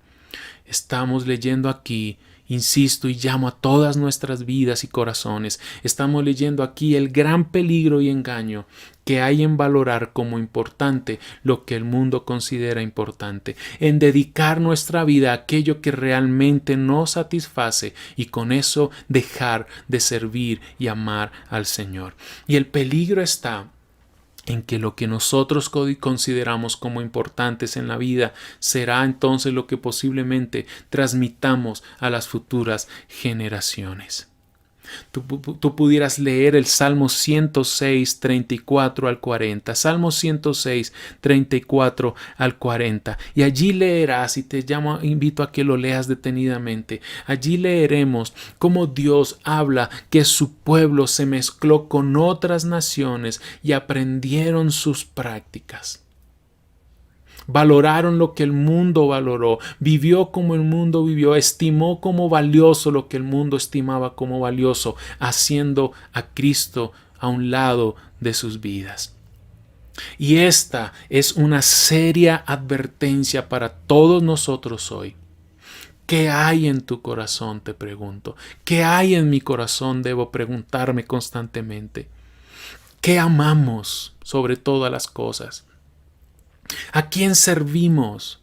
Estamos leyendo aquí, insisto y llamo a todas nuestras vidas y corazones, estamos leyendo aquí el gran peligro y engaño que hay en valorar como importante lo que el mundo considera importante, en dedicar nuestra vida a aquello que realmente nos satisface y con eso dejar de servir y amar al Señor. Y el peligro está en que lo que nosotros consideramos como importantes en la vida será entonces lo que posiblemente transmitamos a las futuras generaciones. Tú pudieras leer el Salmo 106, 34 al 40. Salmo 106, 34 al 40. Y allí leerás, y invito a que lo leas detenidamente. Allí leeremos cómo Dios habla que su pueblo se mezcló con otras naciones y aprendieron sus prácticas. Valoraron lo que el mundo valoró, vivió como el mundo vivió, estimó como valioso lo que el mundo estimaba como valioso, haciendo a Cristo a un lado de sus vidas. Y esta es una seria advertencia para todos nosotros hoy. ¿Qué hay en tu corazón? Te pregunto. ¿Qué hay en mi corazón? Debo preguntarme constantemente. ¿Qué amamos sobre todas las cosas? ¿A quién servimos?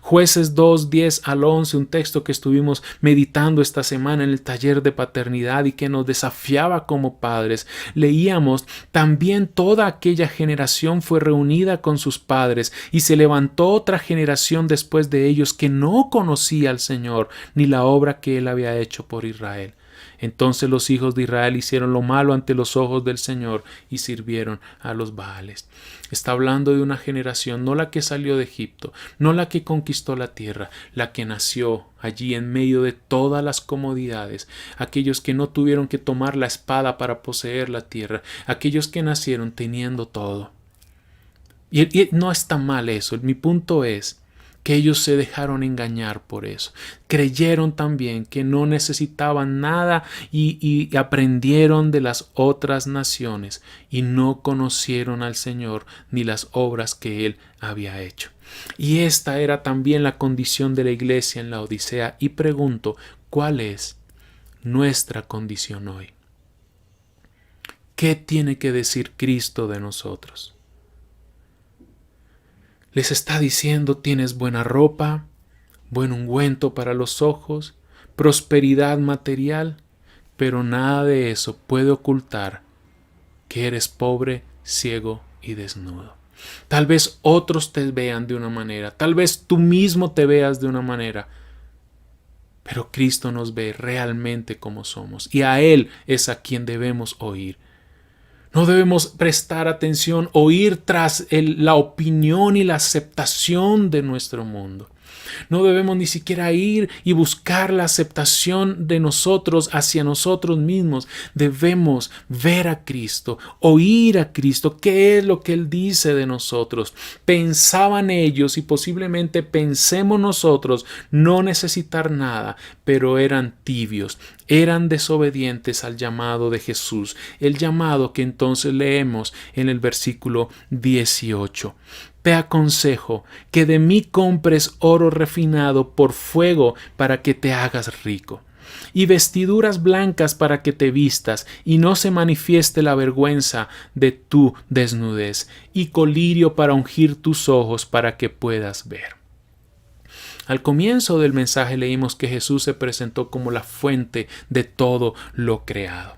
Jueces 2, 10 al 11, un texto que estuvimos meditando esta semana en el taller de paternidad y que nos desafiaba como padres. Leíamos: también toda aquella generación fue reunida con sus padres, y se levantó otra generación después de ellos que no conocía al Señor ni la obra que él había hecho por Israel. Entonces los hijos de Israel hicieron lo malo ante los ojos del Señor y sirvieron a los Baales. Está hablando de una generación, no la que salió de Egipto, no la que conquistó la tierra, la que nació allí en medio de todas las comodidades, aquellos que no tuvieron que tomar la espada para poseer la tierra, aquellos que nacieron teniendo todo. Y no está mal eso, mi punto es que ellos se dejaron engañar por eso. Creyeron también que no necesitaban nada y aprendieron de las otras naciones y no conocieron al Señor ni las obras que Él había hecho. Y esta era también la condición de la iglesia en la Odisea. Y pregunto, ¿cuál es nuestra condición hoy? ¿Qué tiene que decir Cristo de nosotros? Les está diciendo: tienes buena ropa, buen ungüento para los ojos, prosperidad material, pero nada de eso puede ocultar que eres pobre, ciego y desnudo. Tal vez otros te vean de una manera, tal vez tú mismo te veas de una manera, pero Cristo nos ve realmente como somos, y a Él es a quien debemos oír. No debemos prestar atención o ir tras la opinión y la aceptación de nuestro mundo. No debemos ni siquiera ir y buscar la aceptación de nosotros hacia nosotros mismos. Debemos ver a Cristo, oír a Cristo, qué es lo que Él dice de nosotros. Pensaban ellos, y posiblemente pensemos nosotros, no necesitar nada, pero eran tibios, eran desobedientes al llamado de Jesús, el llamado que entonces leemos en el versículo 18. Te aconsejo que de mí compres oro refinado por fuego para que te hagas rico, y vestiduras blancas para que te vistas y no se manifieste la vergüenza de tu desnudez, y colirio para ungir tus ojos para que puedas ver. Al comienzo del mensaje leímos que Jesús se presentó como la fuente de todo lo creado.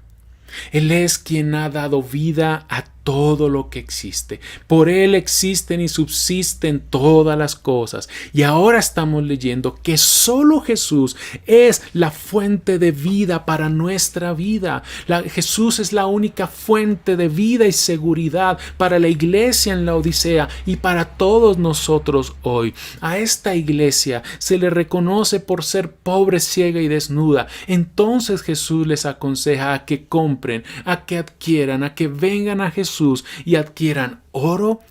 Él es quien ha dado vida a todo lo que existe. Por Él existen y subsisten todas las cosas. Y ahora estamos leyendo que solo Jesús es la fuente de vida para nuestra vida. Jesús es la única fuente de vida y seguridad para la iglesia en la Odisea y para todos nosotros hoy. A esta iglesia se le reconoce por ser pobre, ciega y desnuda. Entonces Jesús les aconseja a que compren, a que adquieran, a que vengan a Jesús y adquieran oro,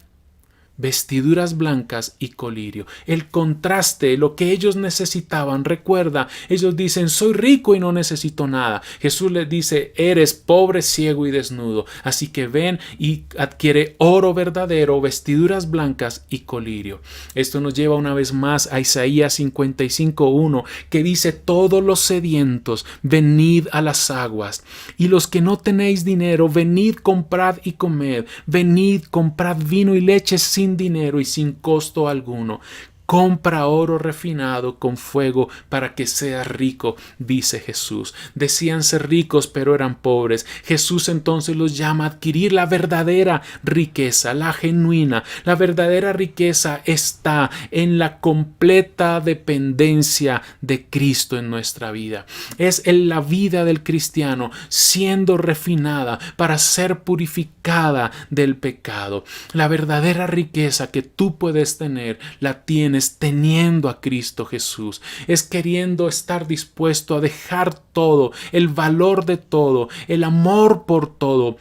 vestiduras blancas y colirio. El contraste, lo que ellos necesitaban. Recuerda, ellos dicen: soy rico y no necesito nada. Jesús les dice: eres pobre, ciego y desnudo. Así que ven y adquiere oro verdadero, vestiduras blancas y colirio. Esto nos lleva una vez más a Isaías 55:1, que dice: todos los sedientos, venid a las aguas, y los que no tenéis dinero, venid, comprad y comed. Venid, comprad vino y leche sin dinero y sin costo alguno. Compra oro refinado con fuego para que seas rico, dice Jesús. Decían ser ricos, pero eran pobres. Jesús entonces los llama a adquirir la verdadera riqueza, la genuina. La verdadera riqueza está en la completa dependencia de Cristo en nuestra vida. Es en la vida del cristiano siendo refinada para ser purificada del pecado. La verdadera riqueza que tú puedes tener, la tienes teniendo a Cristo Jesús. Es queriendo estar dispuesto a dejar todo, el valor de todo, el amor por todo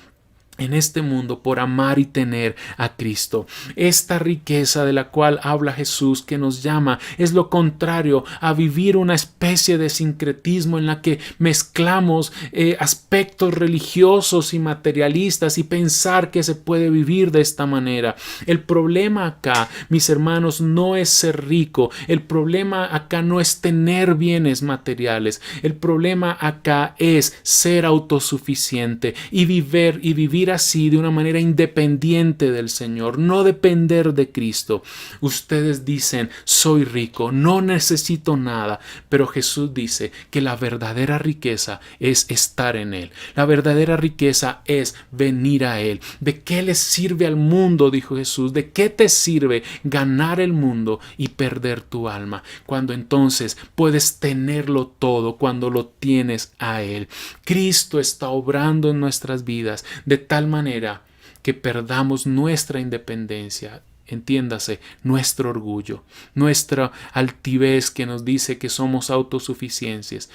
en este mundo, por amar y tener a Cristo. Esta riqueza de la cual habla Jesús, que nos llama, es lo contrario a vivir una especie de sincretismo en la que mezclamos aspectos religiosos y materialistas y pensar que se puede vivir de esta manera. El problema acá, mis hermanos, no es ser rico. El problema acá no es tener bienes materiales. El problema acá es ser autosuficiente y vivir así de una manera independiente del Señor, no depender de Cristo. Ustedes dicen: soy rico, no necesito nada, pero Jesús dice que la verdadera riqueza es estar en Él. La verdadera riqueza es venir a Él. ¿De qué le sirve al mundo?, dijo Jesús. ¿De qué te sirve ganar el mundo y perder tu alma? Cuando entonces puedes tenerlo todo, cuando lo tienes a Él. Cristo está obrando en nuestras vidas de tal manera que perdamos nuestra independencia, entiéndase, nuestro orgullo, nuestra altivez que nos dice que somos autosuficientes,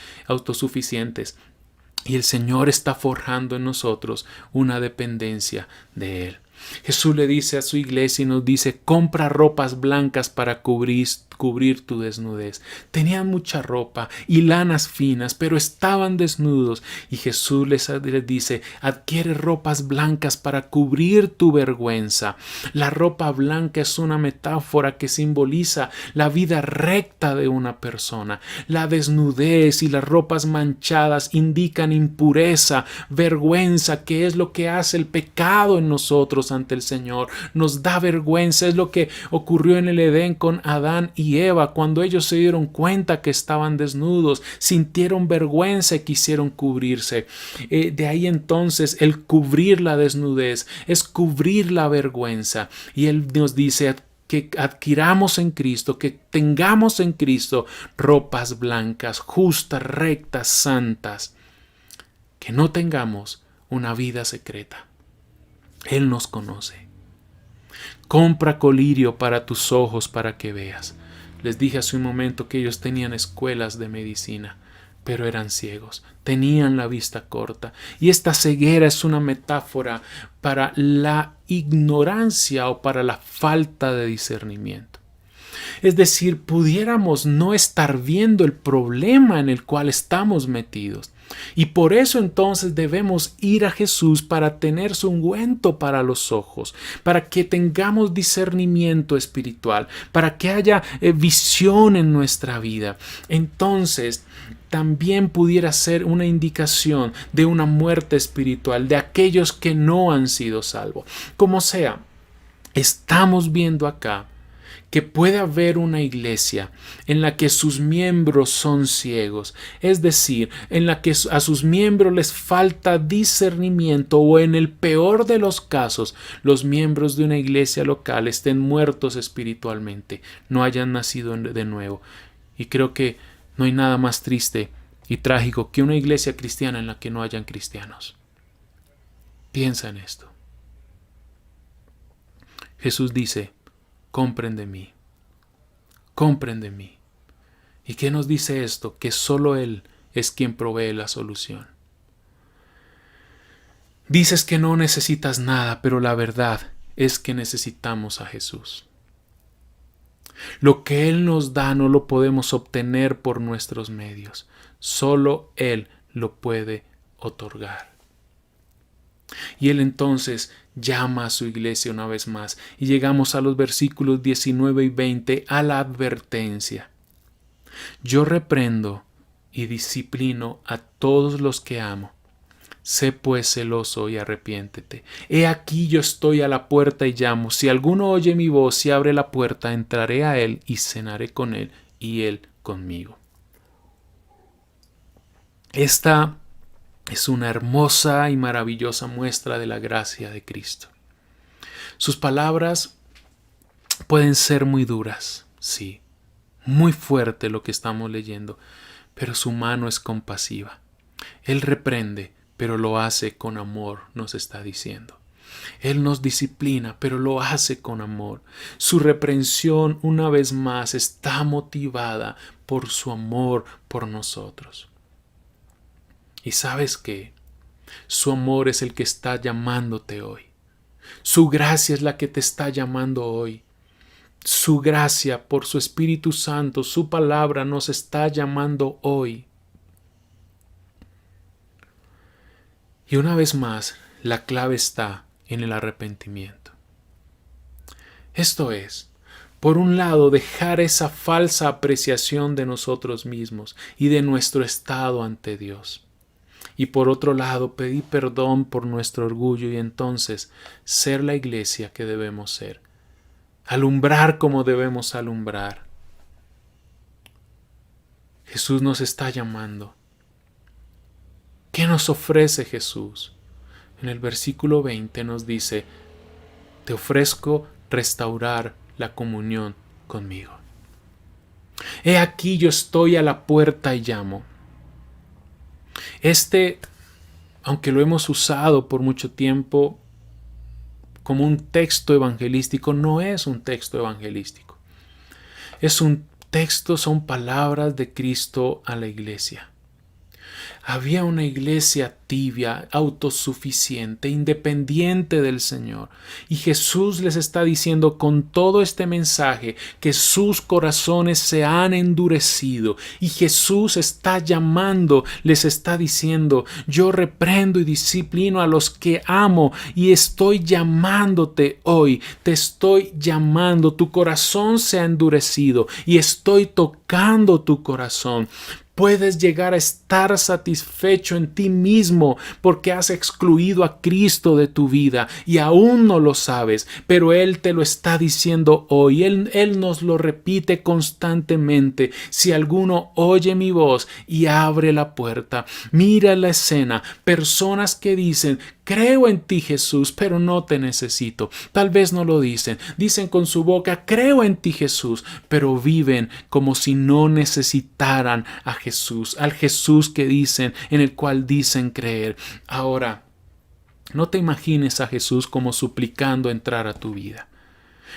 y el Señor está forjando en nosotros una dependencia de Él. Jesús le dice a su iglesia y nos dice: compra ropas blancas para cubrir tu desnudez. Tenían mucha ropa y lanas finas, pero estaban desnudos, y Jesús les dice: adquiere ropas blancas para cubrir tu vergüenza. La ropa blanca es una metáfora que simboliza la vida recta de una persona. La desnudez y las ropas manchadas indican impureza, vergüenza, que es lo que hace el pecado en nosotros, desnudos ante el Señor. Nos da vergüenza. Es lo que ocurrió en el Edén con Adán y Eva. Cuando ellos se dieron cuenta que estaban desnudos, sintieron vergüenza y quisieron cubrirse. De ahí entonces el cubrir la desnudez es cubrir la vergüenza. Y Él nos dice que adquiramos en Cristo, que tengamos en Cristo ropas blancas, justas, rectas, santas. Que no tengamos una vida secreta. Él nos conoce. Compra colirio para tus ojos para que veas. Les dije hace un momento que ellos tenían escuelas de medicina, pero eran ciegos, tenían la vista corta. Y esta ceguera es una metáfora para la ignorancia o para la falta de discernimiento. Es decir, pudiéramos no estar viendo el problema en el cual estamos metidos. Y por eso entonces debemos ir a Jesús para tener su ungüento para los ojos, para que tengamos discernimiento espiritual, para que haya visión en nuestra vida. Entonces, también pudiera ser una indicación de una muerte espiritual de aquellos que no han sido salvos. Como sea, estamos viendo acá que puede haber una iglesia en la que sus miembros son ciegos, es decir, en la que a sus miembros les falta discernimiento, o en el peor de los casos, los miembros de una iglesia local estén muertos espiritualmente, no hayan nacido de nuevo. Y creo que no hay nada más triste y trágico que una iglesia cristiana en la que no hayan cristianos. Piensa en esto. Jesús dice: compren de mí, compren de mí. ¿Y qué nos dice esto? Que solo Él es quien provee la solución. Dices que no necesitas nada, pero la verdad es que necesitamos a Jesús. Lo que Él nos da no lo podemos obtener por nuestros medios. Solo Él lo puede otorgar. Y Él entonces llama a su iglesia una vez más. Y llegamos a los versículos 19 y 20, a la advertencia. Yo reprendo y disciplino a todos los que amo. Sé pues celoso y arrepiéntete. He aquí yo estoy a la puerta y llamo. Si alguno oye mi voz y abre la puerta, entraré a él y cenaré con él y él conmigo. Esta es una hermosa y maravillosa muestra de la gracia de Cristo. Sus palabras pueden ser muy duras, sí, muy fuerte lo que estamos leyendo, pero su mano es compasiva. Él reprende, pero lo hace con amor, nos está diciendo. Él nos disciplina, pero lo hace con amor. Su reprensión, una vez más, está motivada por su amor por nosotros. ¿Y sabes qué? Su amor es el que está llamándote hoy. Su gracia es la que te está llamando hoy. Su gracia por su Espíritu Santo, su palabra nos está llamando hoy. Y una vez más, la clave está en el arrepentimiento. Esto es, por un lado, dejar esa falsa apreciación de nosotros mismos y de nuestro estado ante Dios. Y por otro lado, pedir perdón por nuestro orgullo y entonces ser la iglesia que debemos ser. Alumbrar como debemos alumbrar. Jesús nos está llamando. ¿Qué nos ofrece Jesús? En el versículo 20 nos dice: te ofrezco restaurar la comunión conmigo. He aquí yo estoy a la puerta y llamo. Aunque lo hemos usado por mucho tiempo como un texto evangelístico, no es un texto evangelístico. Es un texto, son palabras de Cristo a la iglesia. Había una iglesia tibia, autosuficiente, independiente del Señor. Y Jesús les está diciendo con todo este mensaje que sus corazones se han endurecido. Y Jesús está llamando, les está diciendo: yo reprendo y disciplino a los que amo y estoy llamándote hoy. Te estoy llamando. Tu corazón se ha endurecido y estoy tocando tu corazón Puedes llegar a estar satisfecho en ti mismo porque has excluido a Cristo de tu vida y aún no lo sabes, pero Él te lo está diciendo hoy. Él nos lo repite constantemente. Si alguno oye mi voz y abre la puerta, mira la escena, personas que dicen: creo en ti, Jesús, pero no te necesito. Tal vez no lo dicen. Dicen con su boca: creo en ti, Jesús, pero viven como si no necesitaran a Jesús, al Jesús que dicen, en el cual dicen creer. Ahora, no te imagines a Jesús como suplicando entrar a tu vida.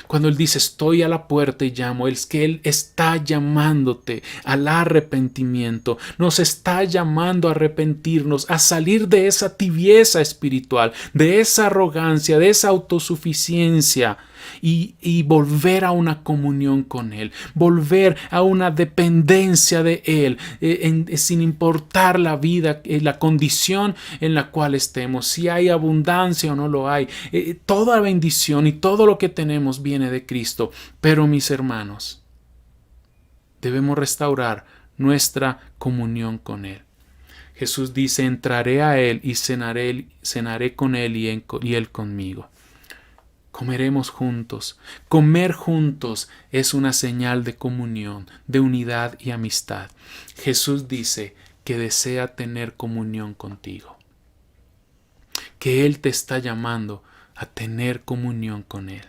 Cuando Él dice: estoy a la puerta y llamo, es que Él está llamándote al arrepentimiento. Nos está llamando a arrepentirnos, a salir de esa tibieza espiritual, de esa arrogancia, de esa autosuficiencia y volver a una comunión con Él, volver a una dependencia de Él, sin importar la vida, la condición en la cual estemos, si hay abundancia o no lo hay. Toda bendición y todo lo que tenemos viene de Cristo. Pero mis hermanos, debemos restaurar nuestra comunión con Él. Jesús dice: entraré a Él y cenaré con Él y Él conmigo. Comeremos juntos. Comer juntos es una señal de comunión, de unidad y amistad. Jesús dice que desea tener comunión contigo, que Él te está llamando a tener comunión con Él.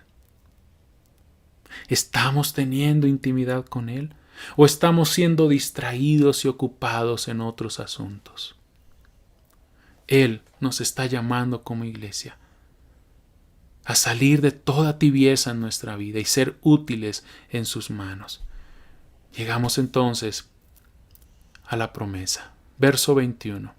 ¿Estamos teniendo intimidad con Él o estamos siendo distraídos y ocupados en otros asuntos? Él nos está llamando como iglesia a salir de toda tibieza en nuestra vida y ser útiles en sus manos. Llegamos entonces a la promesa. Verso 21.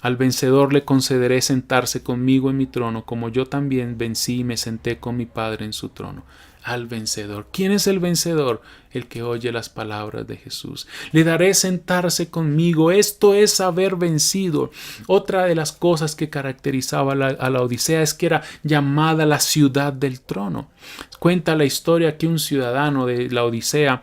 Al vencedor le concederé sentarse conmigo en mi trono, como yo también vencí y me senté con mi Padre en su trono. Al vencedor. ¿Quién es el vencedor? El que oye las palabras de Jesús. Le daré sentarse conmigo. Esto es haber vencido. Otra de las cosas que caracterizaba a la Odisea es que era llamada la ciudad del trono. Cuenta la historia que un ciudadano de la Odisea,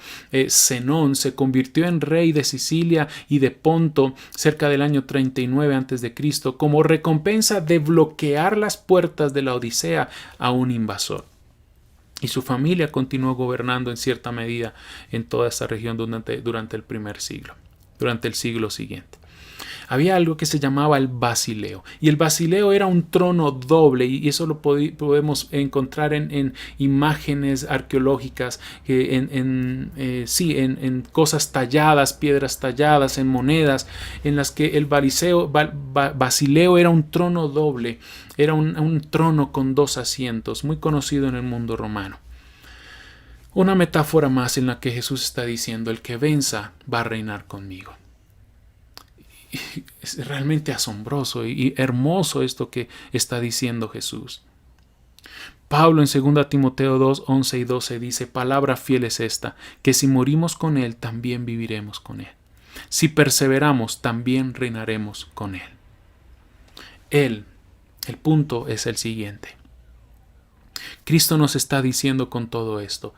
Zenón, se convirtió en rey de Sicilia y de Ponto cerca del año 39 a.C. como recompensa de bloquear las puertas de la Odisea a un invasor. Y su familia continuó gobernando en cierta medida en toda esta región durante el primer siglo, durante el siglo siguiente. Había algo que se llamaba el Basileo, y el Basileo era un trono doble, y eso lo podemos encontrar en imágenes arqueológicas, en cosas talladas, piedras talladas, en monedas, en las que el Basileo era un trono doble, era un trono con dos asientos, muy conocido en el mundo romano. Una metáfora más en la que Jesús está diciendo: el que venza va a reinar conmigo. Es realmente asombroso y hermoso esto que está diciendo Jesús. Pablo en 2 Timoteo 2, 11 y 12 dice: palabra fiel es esta, que si morimos con Él, también viviremos con Él. Si perseveramos, también reinaremos con Él. El punto es el siguiente. Cristo nos está diciendo con todo esto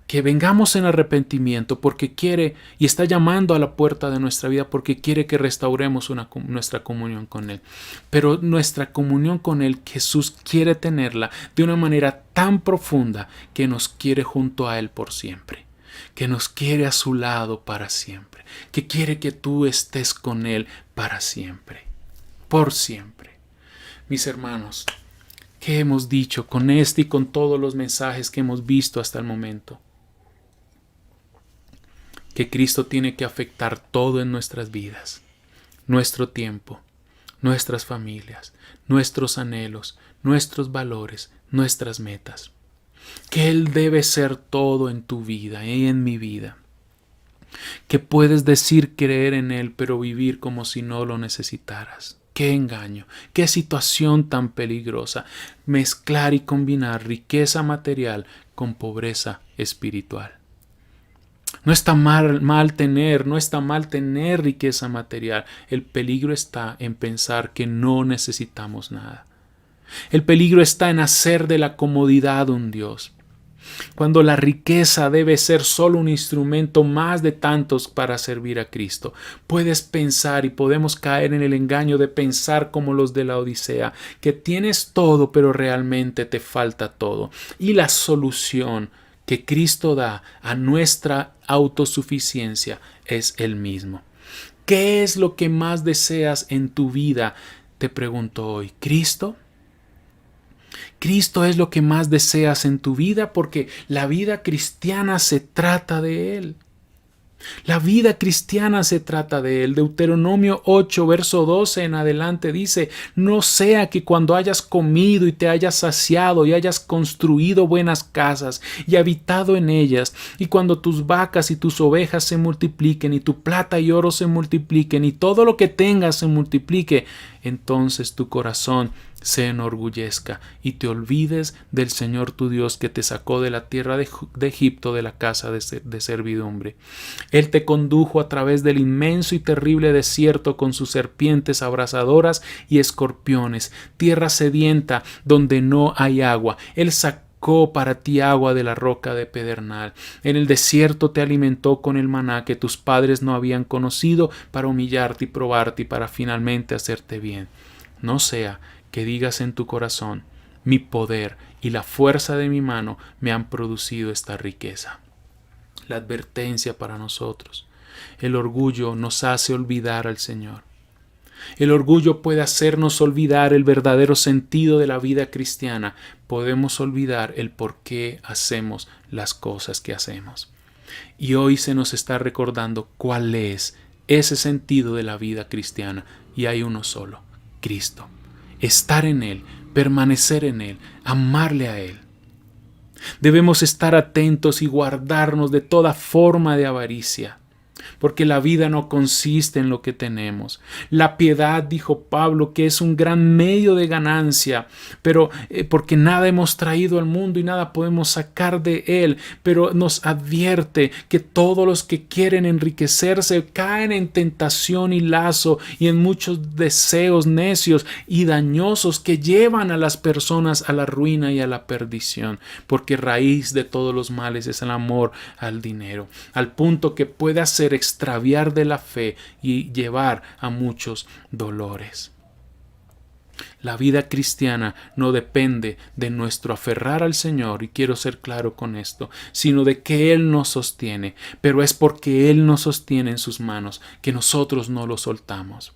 que vengamos en arrepentimiento porque quiere y está llamando a la puerta de nuestra vida porque quiere que restauremos nuestra comunión con Él. Pero nuestra comunión con Él, Jesús quiere tenerla de una manera tan profunda que nos quiere junto a Él por siempre, que nos quiere a su lado para siempre, que quiere que tú estés con Él para siempre, por siempre. Mis hermanos, ¿qué hemos dicho con este y con todos los mensajes que hemos visto hasta el momento? Que Cristo tiene que afectar todo en nuestras vidas, nuestro tiempo, nuestras familias, nuestros anhelos, nuestros valores, nuestras metas. Que Él debe ser todo en tu vida y en mi vida. Que puedes decir creer en Él, pero vivir como si no lo necesitaras. ¡Qué engaño! ¡Qué situación tan peligrosa! Mezclar y combinar riqueza material con pobreza espiritual. No está mal tener riqueza material. El peligro está en pensar que no necesitamos nada. El peligro está en hacer de la comodidad un Dios. Cuando la riqueza debe ser solo un instrumento más de tantos para servir a Cristo. Puedes pensar y podemos caer en el engaño de pensar como los de la Odisea, que tienes todo pero realmente te falta todo. Y la solución que Cristo da a nuestra autosuficiencia es el mismo. ¿Qué es lo que más deseas en tu vida? Te pregunto hoy. ¿Cristo? Cristo es lo que más deseas en tu vida, porque la vida cristiana se trata de Él. La vida cristiana se trata de Él. Deuteronomio 8, verso 12 en adelante dice: no sea que cuando hayas comido y te hayas saciado y hayas construido buenas casas y habitado en ellas, y cuando tus vacas y tus ovejas se multipliquen y tu plata y oro se multipliquen y todo lo que tengas se multiplique, entonces tu corazón se enorgullezca y te olvides del Señor tu Dios, que te sacó de la tierra de Egipto, de la casa de servidumbre. Él te condujo a través del inmenso y terrible desierto con sus serpientes abrasadoras y escorpiones, tierra sedienta donde no hay agua. Él sacó para ti agua de la roca de pedernal. En el desierto te alimentó con el maná que tus padres no habían conocido, para humillarte y probarte y para finalmente hacerte bien. No sea que digas en tu corazón: mi poder y la fuerza de mi mano me han producido esta riqueza. La advertencia para nosotros: el orgullo nos hace olvidar al Señor. El orgullo puede hacernos olvidar el verdadero sentido de la vida cristiana. Podemos olvidar el por qué hacemos las cosas que hacemos. Y hoy se nos está recordando cuál es ese sentido de la vida cristiana. Y hay uno solo: Cristo. Estar en Él, permanecer en Él, amarle a Él. Debemos estar atentos y guardarnos de toda forma de avaricia, porque la vida no consiste en lo que tenemos. La piedad, dijo Pablo, que es un gran medio de ganancia, pero porque nada hemos traído al mundo y nada podemos sacar de él, pero nos advierte que todos los que quieren enriquecerse caen en tentación y lazo y en muchos deseos necios y dañosos que llevan a las personas a la ruina y a la perdición, porque raíz de todos los males es el amor al dinero, al punto que puede hacer extraviar de la fe y llevar a muchos dolores. La vida cristiana no depende de nuestro aferrar al Señor, y quiero ser claro con esto, sino de que Él nos sostiene, pero es porque Él nos sostiene en sus manos que nosotros no lo soltamos.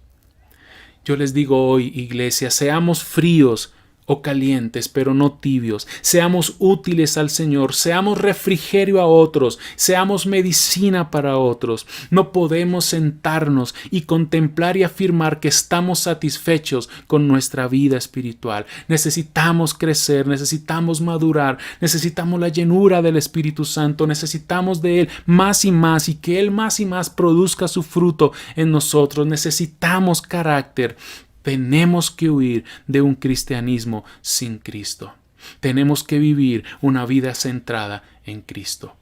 Yo les digo hoy, iglesia, seamos fríos o calientes, pero no tibios. Seamos útiles al Señor, seamos refrigerio a otros, seamos medicina para otros. No podemos sentarnos y contemplar y afirmar que estamos satisfechos con nuestra vida espiritual. Necesitamos crecer, necesitamos madurar, necesitamos la llenura del Espíritu Santo, necesitamos de Él más y que Él más y más produzca su fruto en nosotros. Necesitamos carácter. Tenemos que huir de un cristianismo sin Cristo. Tenemos que vivir una vida centrada en Cristo.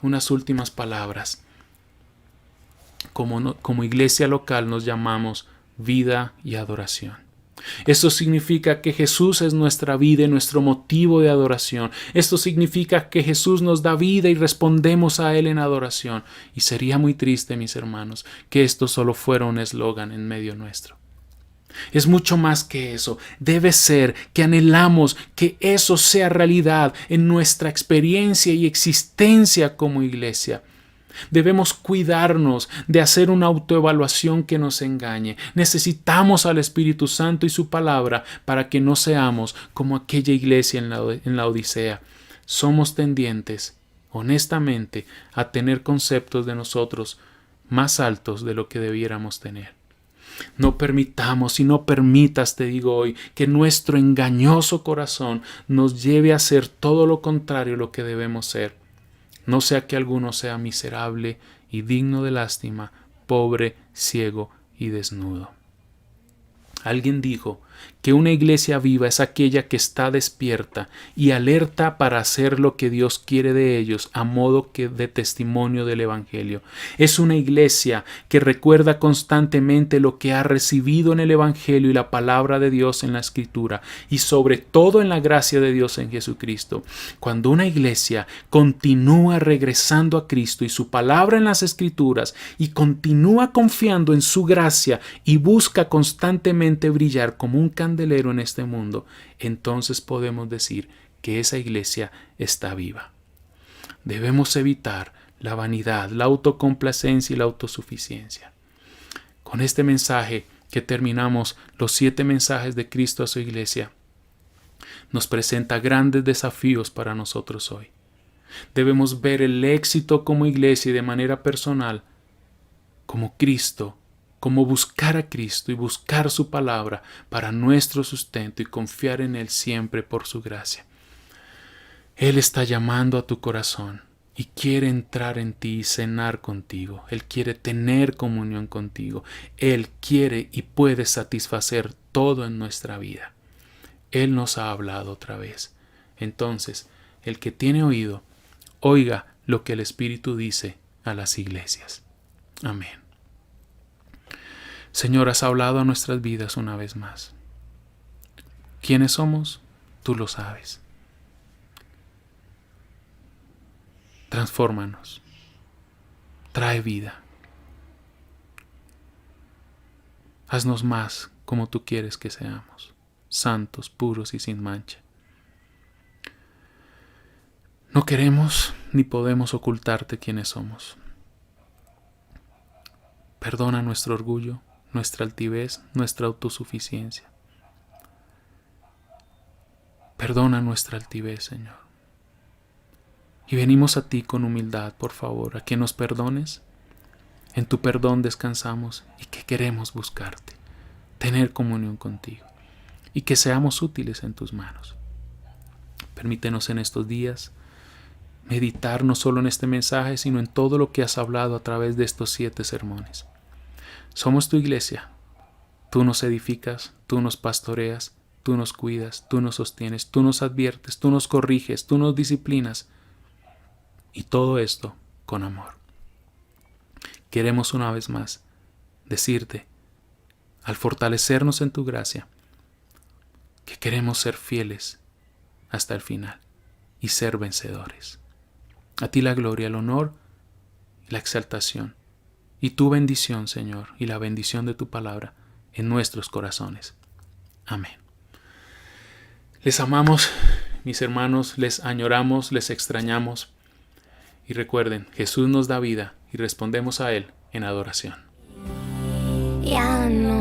Unas últimas palabras. Como iglesia local nos llamamos vida y adoración. Esto significa que Jesús es nuestra vida y nuestro motivo de adoración. Esto significa que Jesús nos da vida y respondemos a Él en adoración. Y sería muy triste, mis hermanos, que esto solo fuera un eslogan en medio nuestro. Es mucho más que eso. Debe ser que anhelamos que eso sea realidad en nuestra experiencia y existencia como iglesia. Debemos cuidarnos de hacer una autoevaluación que nos engañe. Necesitamos al Espíritu Santo y su palabra para que no seamos como aquella iglesia en la Odisea. Somos tendientes, honestamente, a tener conceptos de nosotros más altos de lo que debiéramos tener. No permitamos y no permitas, te digo hoy, que nuestro engañoso corazón nos lleve a ser todo lo contrario a lo que debemos ser. No sea que alguno sea miserable y digno de lástima, pobre, ciego y desnudo. Alguien dijo que una iglesia viva es aquella que está despierta y alerta para hacer lo que Dios quiere de ellos a modo que de testimonio del Evangelio. Es una iglesia que recuerda constantemente lo que ha recibido en el Evangelio y la palabra de Dios en la Escritura y sobre todo en la gracia de Dios en Jesucristo. Cuando una iglesia continúa regresando a Cristo y su palabra en las Escrituras y continúa confiando en su gracia y busca constantemente brillar como un candelero en este mundo, entonces podemos decir que esa iglesia está viva. Debemos evitar la vanidad, la autocomplacencia y la autosuficiencia. Con este mensaje que terminamos los 7 mensajes de Cristo a su iglesia, nos presenta grandes desafíos para nosotros hoy. Debemos ver el éxito como iglesia y de manera personal, como Cristo, como buscar a Cristo y buscar su palabra para nuestro sustento y confiar en Él siempre por su gracia. Él está llamando a tu corazón y quiere entrar en ti y cenar contigo. Él quiere tener comunión contigo. Él quiere y puede satisfacer todo en nuestra vida. Él nos ha hablado otra vez. Entonces, el que tiene oído, oiga lo que el Espíritu dice a las iglesias. Amén. Señor, has hablado a nuestras vidas una vez más. ¿Quiénes somos? Tú lo sabes. Transfórmanos. Trae vida. Haznos más como tú quieres que seamos, santos, puros y sin mancha. No queremos ni podemos ocultarte quiénes somos. Perdona nuestro orgullo, nuestra altivez, nuestra autosuficiencia. Perdona nuestra altivez, Señor. Y venimos a ti con humildad, por favor, a que nos perdones. En tu perdón descansamos y que queremos buscarte, tener comunión contigo y que seamos útiles en tus manos. Permítenos en estos días meditar no solo en este mensaje, sino en todo lo que has hablado a través de estos 7 sermones. Somos tu iglesia. Tú nos edificas, tú nos pastoreas, tú nos cuidas, tú nos sostienes, tú nos adviertes, tú nos corriges, tú nos disciplinas. Y todo esto con amor. Queremos una vez más decirte, al fortalecernos en tu gracia, que queremos ser fieles hasta el final y ser vencedores. A ti la gloria, el honor y la exaltación y tu bendición, Señor, y la bendición de tu palabra en nuestros corazones. Amén. Les amamos, mis hermanos, les añoramos, les extrañamos. Y recuerden, Jesús nos da vida y respondemos a Él en adoración. Ya no